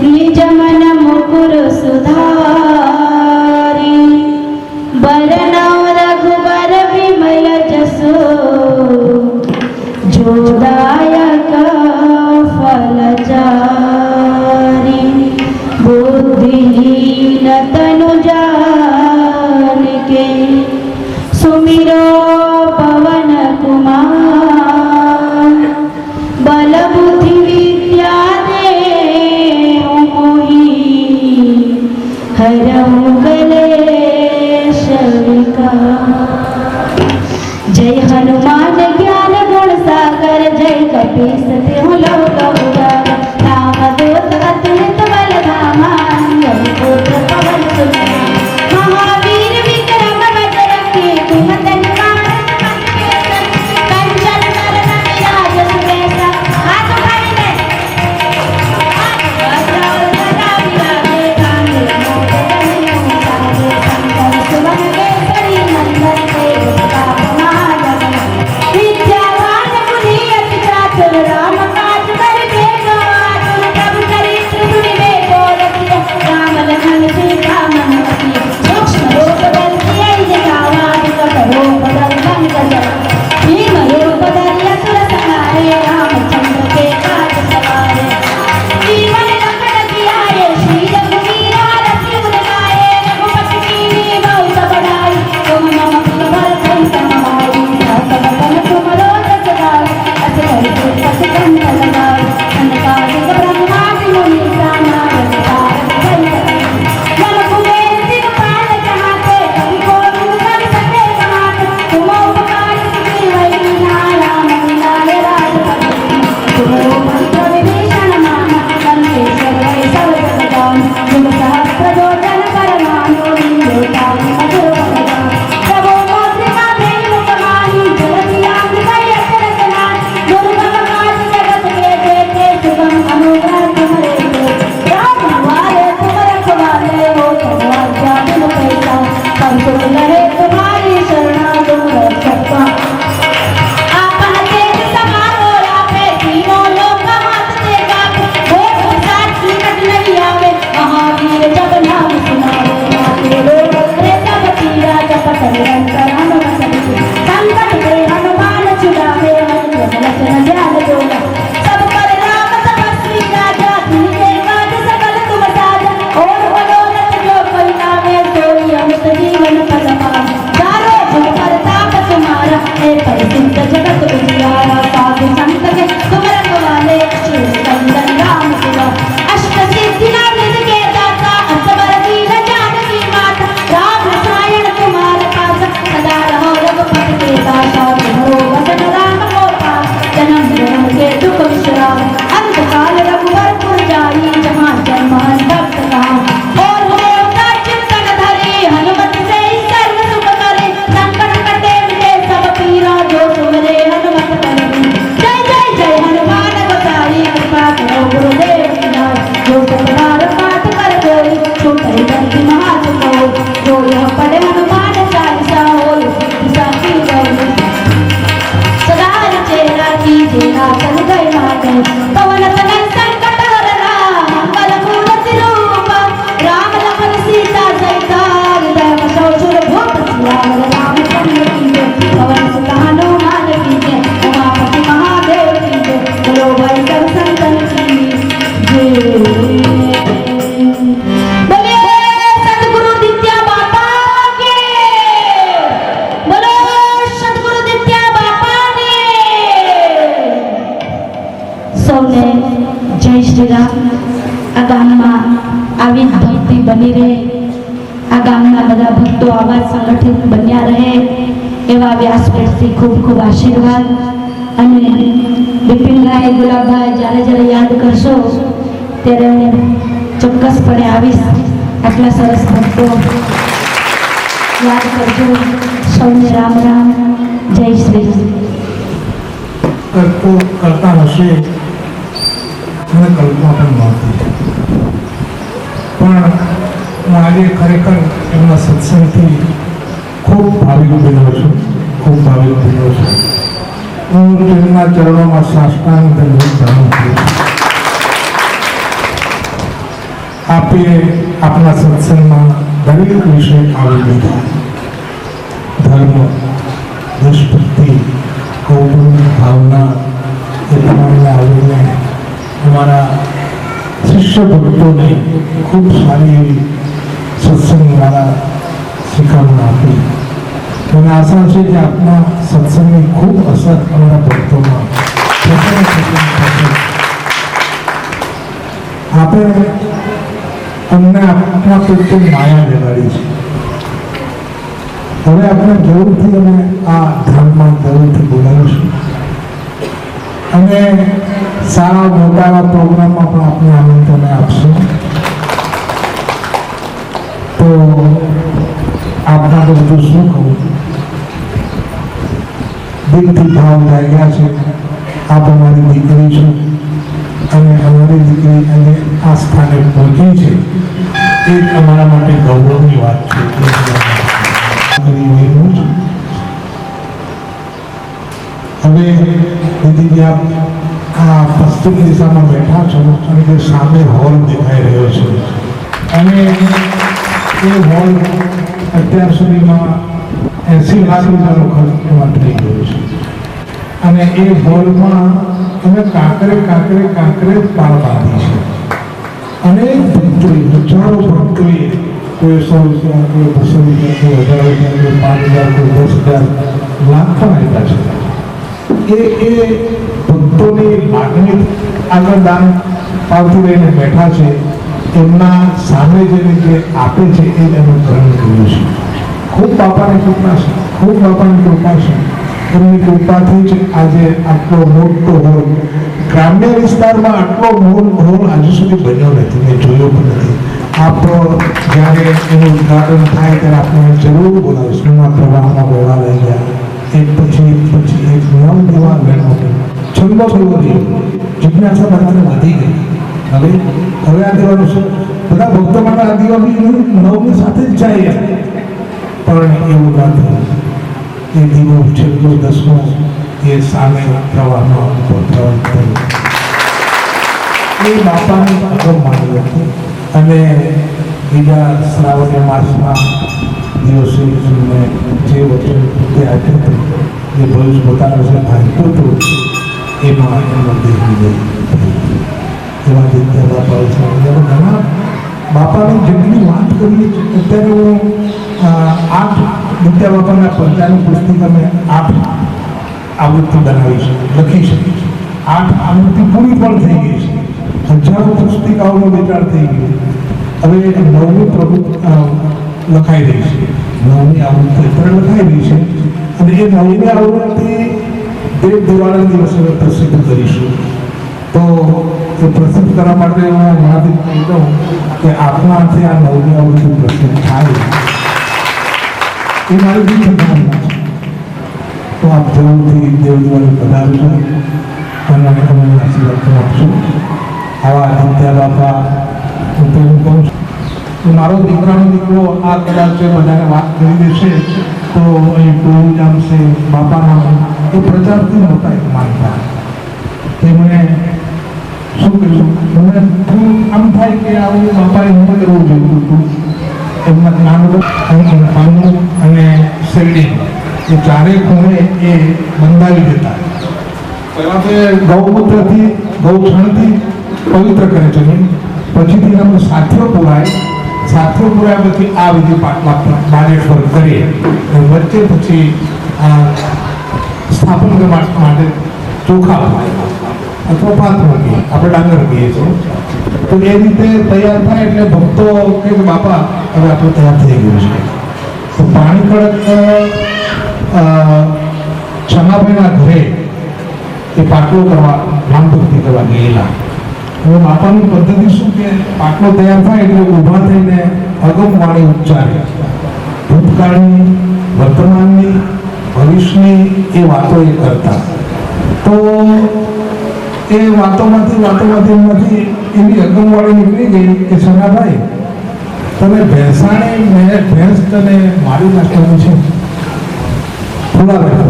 નિજ મન મુકુર સુધારી બરનવ રઘુબર વિમલ જસુ જોદાયક ફલચારી બુદ્ધિહીન તનુ જાનકે સુમિરો પવન કુમાર બલ બુદ્ધિ વિદ્યા દેવ મોહી હરઉ કલેશ વિકાર. जय हनुमान ज्ञान गुण सागर जय कपीस तिहु लोक उजागर राम दूत अतुलित बल धामा पुत्र पवन सुत महावीर विक्रम बजरंगी कुमति निवार कंचन वरण विराज सुबेसा. हाथ उठाइए. राम काज कर देगा प्रभु चरित्र सुनिबे को रखिए राम लखन सीता मन रखिए सूक्ष्म रूप धरि दिखावा विकट रूप धरि लंक जय भीम रूप धरि असुर संहारे रामचंद्र के काज सवारे जीवन लखन जियाए श्री रघुवीर हरषि उर लाए रघुपति कीन्ही बहुत बड़ाई तुम मम प्रिय भरत समाई सहस बदन तुम रोज सदाई अस कहि पति कंठ लगाई संकालिक ब्रह्मादि मुनि प्राणाय तारक भैरव जन कुबेर दिखपाल जहाते कवि कोविद कर सके कहाते तुम उपकार सिद्धि वही नारायण मिलाए राजपति तुम मंत्र विभीषण माना लंकेश्वर वै सब जग जान तुम सहस्त्र जो जन पर मानो लीलोताई मधुर बलदान प्रभु मौद्रिका भेद मुखमानी जलधि आंधि भय अचरज नाथ दुर्गम काज जगत के जेते सुगम अनुग्रह तुम्हारे को राम हमारे तुम रखवाले हो तुम आज्ञा बिन पैसा सब सुख लहे तुम्हारी शरणा तुम रक्षक पाओ. आपन तेज समारो आपे तीनों लोक हाथ दे कापे भोग प्रसाद कीमत नहीं आवे महावीर जब नाम सुनावे नाथे लोग रे सब पीरा जपत निरंतर हनुमत बीते संकट ते हनुमान छुड़ावे मन वचन ध्यान जोगा सब पर राम तपस्वी राजा तिनके काज सकल तुम साजा और मनोरथ जो कोई लावे सोई अमित जीवन पद पावे चारों जुग परताप तुम्हारा हे परिसिद्ध जगत उजियारा साधु संत के तुम रखवाले अच्युत कंदन राम सिवा अष्ट सिद्धि निधि के दाता असबर दीन जानकी माता राम रसायन तुम्हारा पास सदा रहो रघुपति के दासा तुम्हारो वचन राम को पास जन्म जन्म के दुख विश्राम अंत काल रघुवरपुर जाई जहाँ जन्म भक्त कहां और हुए उनका चिंतन धरे हनुमत से सर्व सुख करे संकट कटे मिटे सब पीरा जो सुमरे हनुमत बलवीर. जय जय जय हनुमान गोसाई कृपा करो गुरुदेव की नाई जो सतबार पाठ कर कोई छूटे बंदी महासुख होई जो यह पढ़े हनुमान चालीसा होई दिशा की गौरी सदा चेहरा की जेरा चल गए माते पवन तनय संकट हरना मंगल मूर्ति रूप राम लखन सीता सहित हृदय बसो सुर भूप सियावर रामचंद्र की जय पवन सुत हनुमान की जय उमापति महादेव की जय बोलो भाई सब संतन की जय. बोले सतगुरु दित्या बापा के बोलो सतगुरु दित्या बापा ने સૌને જય શ્રી રામ. આ ગામમાં આવી ભક્તિ બની રહે આ ગામના બધા ભક્તો આવા સંગઠિત બન્યા રહે એવા વ્યાસપીઠથી ખૂબ ખૂબ આશીર્વાદ. અને બિપિનભાઈ ગુલાબભાઈ જ્યારે જ્યારે યાદ કરશો ત્યારે હું ચોક્કસપણે આવીશ. આટલા સરસ ભક્તો યાદ કરજો. સૌને રામ રામ. જય શ્રી કરતા હશે અને કલ્પના પણ નહોતી. પણ હું આજે ખરેખર એમના સત્સંગથી ખૂબ ભાવિક બન્યો છું, ખૂબ ભાવિક બન્યો છું. હું તેમના ચરણોમાં સાષ્ટાંગ દંડવત પ્રણામ કરું છું. આપે આપના સત્સંગમાં દરેક વિષય આવી લીધા. ધર્મ, દેશભક્તિ, કૌટુંબિક ભાવના એ તમામને આવીને અમારા શિષ્ય ભક્તોને ખૂબ સારી એવી સત્સંગ દ્વારા શીખવણી આપી. મને આશા છે કે આપના સત્સંગની ખૂબ અસર અમારા ભક્તોમાં થશે. આપણે અમને આપના પ્રત્યે માયા જગાડી છે. હવે આપણે જરૂરથી અમે આ ધર્મમાં જરૂરથી બોલાવીશું અને સારા મોટા એવા પ્રોગ્રામમાં પણ આપણે આમંત્રણ આપશું. તો આપના તો બધું શું કહું, દિલથી ભાવ લાગ્યા છે. આપ અમારી દીકરી છે અને અમારી દીકરી અને આ સ્થાને પહોંચી છે એ અમારા માટે ગૌરવની વાત છે. હવે દીદી આપ આ પશ્ચિમ દિશામાં બેઠા છો અને જે સામે હોલ દેખાઈ રહ્યો છે અને એ હોલ અત્યાર સુધીમાં 80 લાખ રૂપિયાનો ખર્ચ એમાં થઈ ગયો છે અને એ હોલમાં અમે કાંકરે પાર બાંધી છે અને ભક્તોએ હજારો ભક્તોએ કોઈ 100 રૂપિયા, કોઈ 200 રૂપિયા, કોઈ 1000 રૂપિયા, કોઈ 5000, લાખ પણ આપ્યા છે. એ ભક્તોની લાગણી આગળ દાન પાવતી લઈને બેઠા છે. એમના સામે જેને જે આપે છે એ જ અમે ગ્રહણ કર્યું છે. ખૂબ બાપાની કૃપા છે, ખૂબ બાપાની કૃપા છે. એમની કૃપાથી જ આજે આટલો મોટો હોલ, ગ્રામ્ય વિસ્તારમાં આટલો હોલ હજુ સુધી બન્યો નથી, મેં જોયો પણ નથી. આપ જ્યારે એનું ઉદઘાટન થાય ત્યારે આપણે જરૂર બોલાવીશું. એના પ્રવાહમાં વહેવા લઈ ગયા એક પછી એક નવ જેવા બહેનો છંદો થયો રહ્યો. જિજ્ઞાસા બધાને વધી ગઈ. હવે આ દેવાનું છે બધા ભક્તો માટે આ દેવાની નવની સાથે જ જાય પણ એવું ના થયું. એ દીવો છેલ્લો 10મો એ સામે પ્રવાહમાં પ્રવાહિત થયો. એ બાપાની અગમ માની હતી અને બીજા શ્રાવણ માસમાં દિવસે મેં જે વચન તે આપ્યું હતું એ ભવિષ્ય પોતાના વિશે ભાગ્યું હતું એમાં એનો દેહ વિજય એવા રીતે બાપા છે. ઘણા બાપાની જેટલી વાત કરીએ અત્યારે હું 8 વિદ્યા બાપાના પંચાનું પુસ્તક અમે 8 આવૃત્તિ બનાવી છે, લખી શકીએ છીએ. 8 આવૃત્તિ પૂરી પણ થઈ ગઈ છે. હજારો પુસ્તિકાઓનો વિચાર થઈ ગયો. હવે 9મી પ્રભુ લખાઈ રહી છે. 9મી આવૃત્તિ અત્યારે લખાઈ રહી છે અને એ 9મી આવૃત્તિ દેવ દિવાળીના દિવસે પ્રસિદ્ધ કરીશું. તો એ પ્રસિદ્ધ કરવા માટે હું મહાદેવ કહી દઉં કે આપના હાથે આ 9મી આવૃત્તિ પ્રસિદ્ધ થાય એ મારી બી ભાવના છે. તો આપ જરૂરથી દેવ દિવાળી પધારજો અને અમે આશીર્વાદ આપશું. આવા આદિત્ય બાપા હું તો એવું કહું છું કે મારો દીકરાનો દીકરો આ કદાચ બધાને વાત કરી દેશે તો અહીં ટોળું જામશે બાપાના એ પ્રચારથી નહોતા એક માનતા. તેમણે શું કહ્યું, મને આમ થાય કે આવું બાપાએ ન કરવું જોઈતું હતું. એમના જ્ઞાન અને શેરડી એ ચારે ખૂણે એ બંધાવી દેતા. પહેલાં તો ગૌમૂત્રથી ગૌછણથી પવિત્ર કરે છે. પછીથી અમે સાથીઓ પુરાય પછી આ વિધિ પાટલા બાજેટ પર કરીએ વચ્ચે પછી સ્થાપન માટે ચોખા અથવા ભાત મૂકીએ, આપણે ડાંગર કહીએ છીએ. તો એ રીતે તૈયાર થાય એટલે ભક્તો કે બાપા હવે આપણે તૈયાર થઈ ગયું છે. તો પાણી કડક છમાભાઈના ઘરે એ પાટલો કરવા નામ ભક્તિ કરવા ગયેલા. હવે બાપાની પદ્ધતિ શું કે પાટલો તૈયાર થાય એટલે ઊભા થઈને અગમવાણી ઉચ્ચારે. ભૂતકાળની, વર્તમાનની, ભવિષ્યની એ વાતો એ કરતા. તો એ વાતોમાંથી એવી અગમવાળી નીકળી ગઈ કે સોનાભાઈ તમે ભેંસ તને મારી નાખવાની છે. ફુલાભાઈ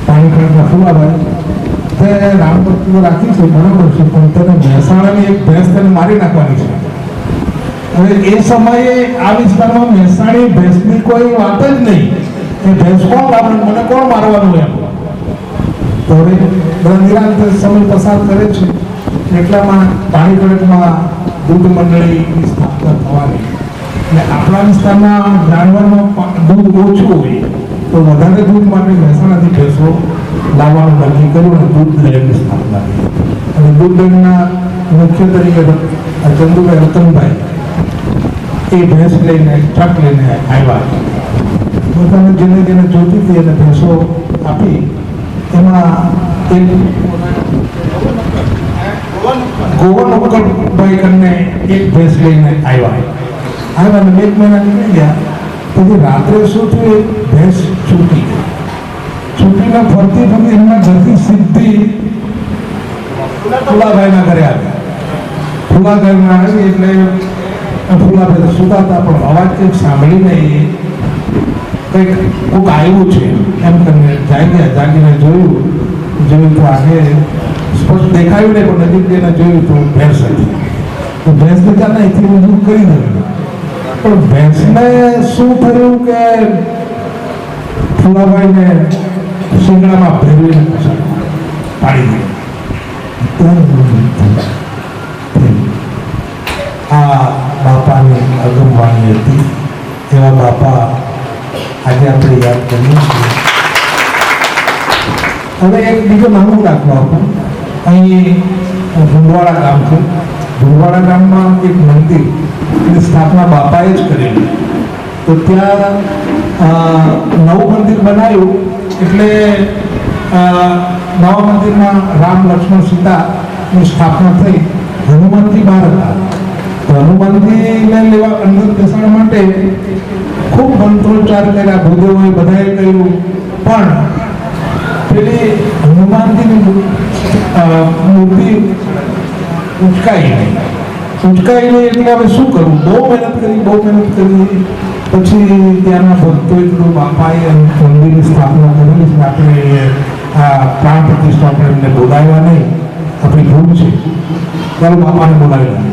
પાણીખેડના ફુલાભાઈ તે રામભક્તિ રાખી છે બરાબર છે, પણ તને મહેસાણાની એક ભેંસ તને મારી નાખવાની છે. હવે એ સમયે આ વિસ્તારમાં મહેસાણી ભેંસની કોઈ વાત જ નહીં. એ ભેંસ કોણ લાવવાનું, મને કોણ મારવાનું એમ. તો હવે બધા નિરાંતે સમય પસાર કરે છે. એટલામાં પાણીખેડમાં દૂધ મંડળીની સ્થાપના થવાની, અને આપણા વિસ્તારમાં જાનવરમાં દૂધ ઓછું હોય તો વધારે દૂધ માટે મહેસાણાથી ભેંસો લાવવાનું નક્કી કર્યું અને દૂધ લેનની સ્થાપના કરી. અને દૂધ લેનના મુખ્ય તરીકે ચંદુભાઈ રતનભાઈ એ ભેંસ લઈને ટ્રક લઈને આવ્યા. પોતાને જેને જોતી હતી એને ભેંસો આપી. એમાં એક ગોવન ઉપકરભાઈ કરીને એક ભેંસ લઈને આવ્યા. અને 1 મહિના નીકળી ગયા. પછી રાત્રે શું થયું, એક ભેંસ છૂટી ગઈ. છૂટીને ફરતી એમના ઘરથી સીધી ફુલાભાઈના ઘરે આવી. ફુલા ઘરમાં આવી એટલે ફુલાભાઈ સુતા હતા, પણ અવાજ કંઈક સાંભળીને કંઈક કોઈક આવ્યું છે એમ કરીને જાગીને જોયું તો આગે સ્પષ્ટ દેખાયું નહીં, પણ નજીક જઈને જોયું તો ભેંસ હતી. તો ભેંસને ચાલે અહીંથી રજૂ કરી દઉં, પણ ભેંસને શું થયું કે ફુલાભાઈને શિંગડામાં ભેરવીને પાડી દીધું. આ બાપાની અગમવાણી હતી. એવા બાપા આજે આપણે યાદ કરીએ છીએ. હવે એક બીજો નાનું દાખલો આપો. અહીં ભુંડવાડા ગામ છે. ભુંડવાડા ગામમાં એક મંદિરની સ્થાપના બાપાએ જ કરેલી. તો ત્યાં નવું મંદિર બનાવ્યું એટલે નવા મંદિરમાં રામ લક્ષ્મણ સીતાની સ્થાપના થઈ. હનુમાનજી બહાર હતા. તો હનુમાનજીને લેવા અંદર બેસાડવા માટે ખૂબ મંત્રોચ્ચાર કર્યા, ભૂદેવોએ બધાએ કહ્યું, પણ પેલી હનુમાનજીની મૂર્તિ ઉચકાઈ નહીં. એટલે હવે શું કરવું? બહુ મહેનત કરી. પછી ત્યાંના ભક્તોએ કીધું બાપાએ મંદિરની સ્થાપના કરેલી છે, આપણે આ પ્રાણ પ્રતિષ્ઠા આપણે એમને બોલાવ્યા નહીં, આપણી ભૂલ છે. ત્યારે બાપાને બોલાવ્યા.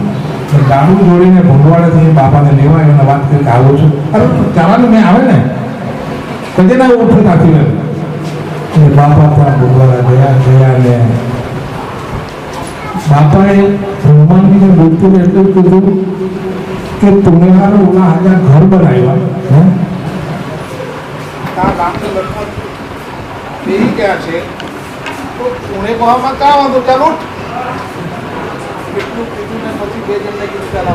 ગાડું જોડીને ભંગવાડેથી બાપાને લેવા એને વાત કરી કે આવો છું. અરે ચાલવાનું મેં આવે ને કદી ના ઉઠે નાખી લે. અને બાપા ત્યાં ભંગવાડા ગયા ને બાપાએ હનુમાનજીને મૂર્તિને એટલું કીધું કે તુમ્હારો ઓલા હજાર ઘર બનાવ્યા ક્યાં છે તો પુણે પહોંચવામાં કાં વાંધો, ચાલો એટલું કીધું ને પછી 2 જણને કીધું ચાલ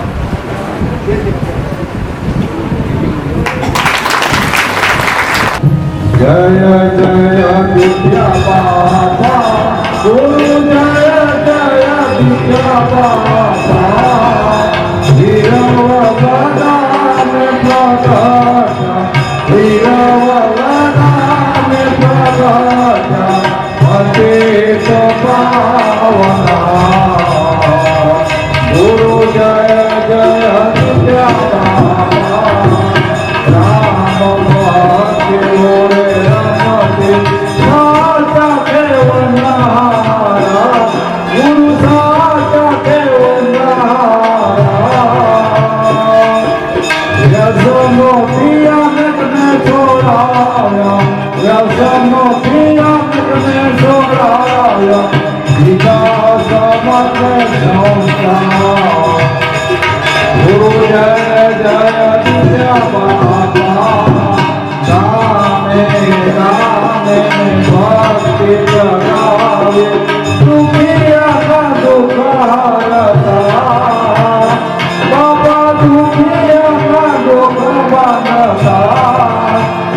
જય જય વિદ્યા બાપા, ગુરુ જય જય વિદ્યા બાપા, વીરવદનામે પ્રગટા, વીરવદનામે પ્રગટા, પતિત પાવના, ગુરુ જય જય વિદ્યા બાપા, રામ ભક્તિ મોરે રમતે સાચા કેવનારા, ગુરુ સાચા કેવનારા, યસનો પિયાને છોડાયા, યસનો પિયાને છોડાયા, વિકાસ મત સંસ્થા, ગુરુ જય જય વિદ્યા બાપા, રામે રામે ભક્તિ જગાવે, દુખિયા દુઃખ હરતા, બાબા દુખિયા દુઃખ બનતા,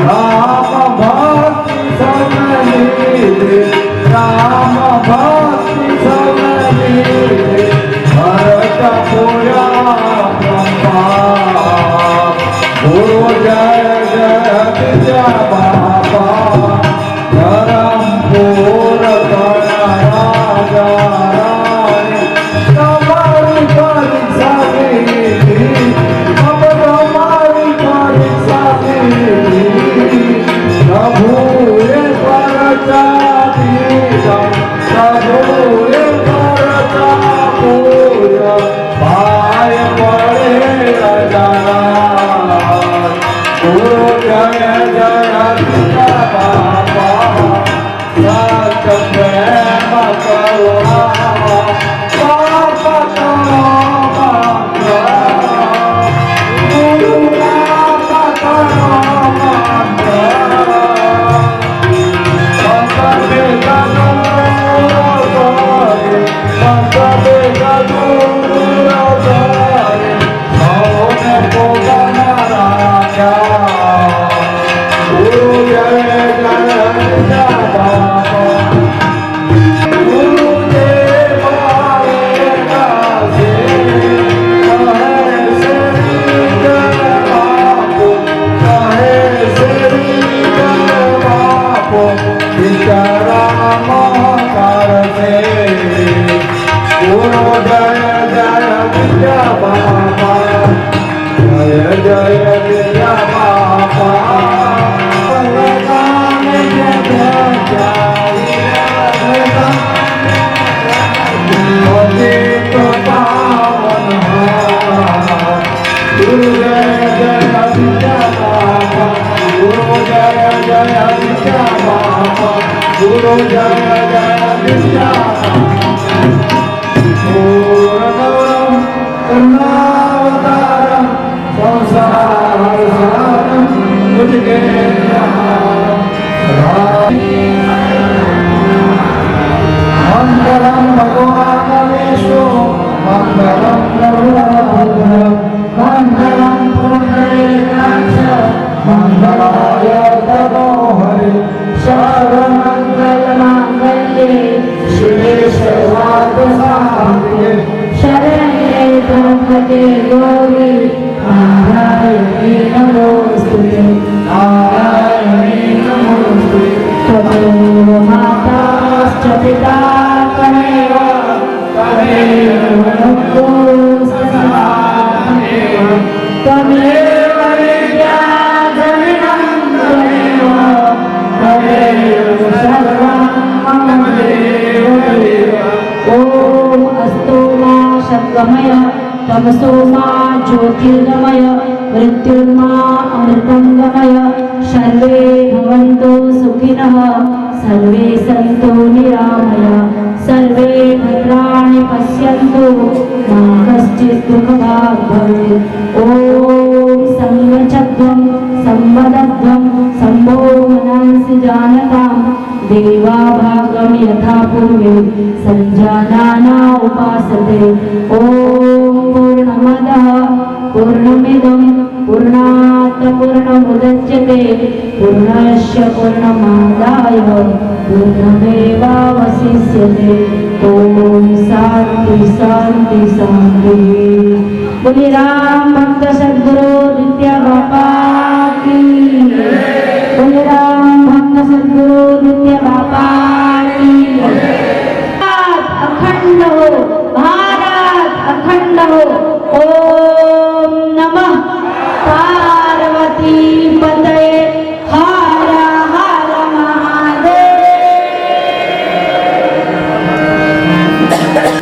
રામ ભક્તિ સૌને લીધે, રામ ભક્તિ સૌને લીધે, ભરત પૂરા બ્રહ્મા, ગુરુ જય જય વિદ્યા બાપા, ધરમ પૂર કર રાજા, ગુરુ જય જય વિદ્યા બાપા સત પ્રેમ કરુણા બાપા તો માત્ર ગુરુ બાપા તો માત્ર Guru Jaya Jaya Vidya Purnam Purnavataram Samsara Saram Tujhe Mangalam Bhagwan Vishnu Mangalam Prabhupada Mangalam Purnarikaksha Mangalaya Tamohari सर्वमङ्गलमाङ्गल्ये शिवे सर्वार्थसाधिके शरण्ये त्र्यम्बके गौरी नारायणी नमोस्तुते नारायणी नमोस्तुते त्वमेव माताश्च पिता त्वमेव लोकोऽस्मि त्वमेव विद्या जननं त्वमेव ओम अस्तो मा शब्दमय तमसो मा ज्योतिर्गमय मृत्युर्मा अमृतंगमय सर्वे भवन्तु सुखिनः सर्वे सन्तु निरामय सर्वे भद्राणि पश्यन्तु मा कश्चित् दुःखभाग् भवेत् ॐ संवचध्वं संवदध्वं सम्भो मनसि जानतां देवाभागं यथा पूर्वे सञ्जानाना उपासते ॐ पूर्णमदः पूर्णमिदं पूर्णात् पूर्णमुदच्यते पूर्णस्य पूर्णमादाय पूर्णमेवावशिष्यते ॐ शान्ति शान्ति शान्तिः बोलिए राम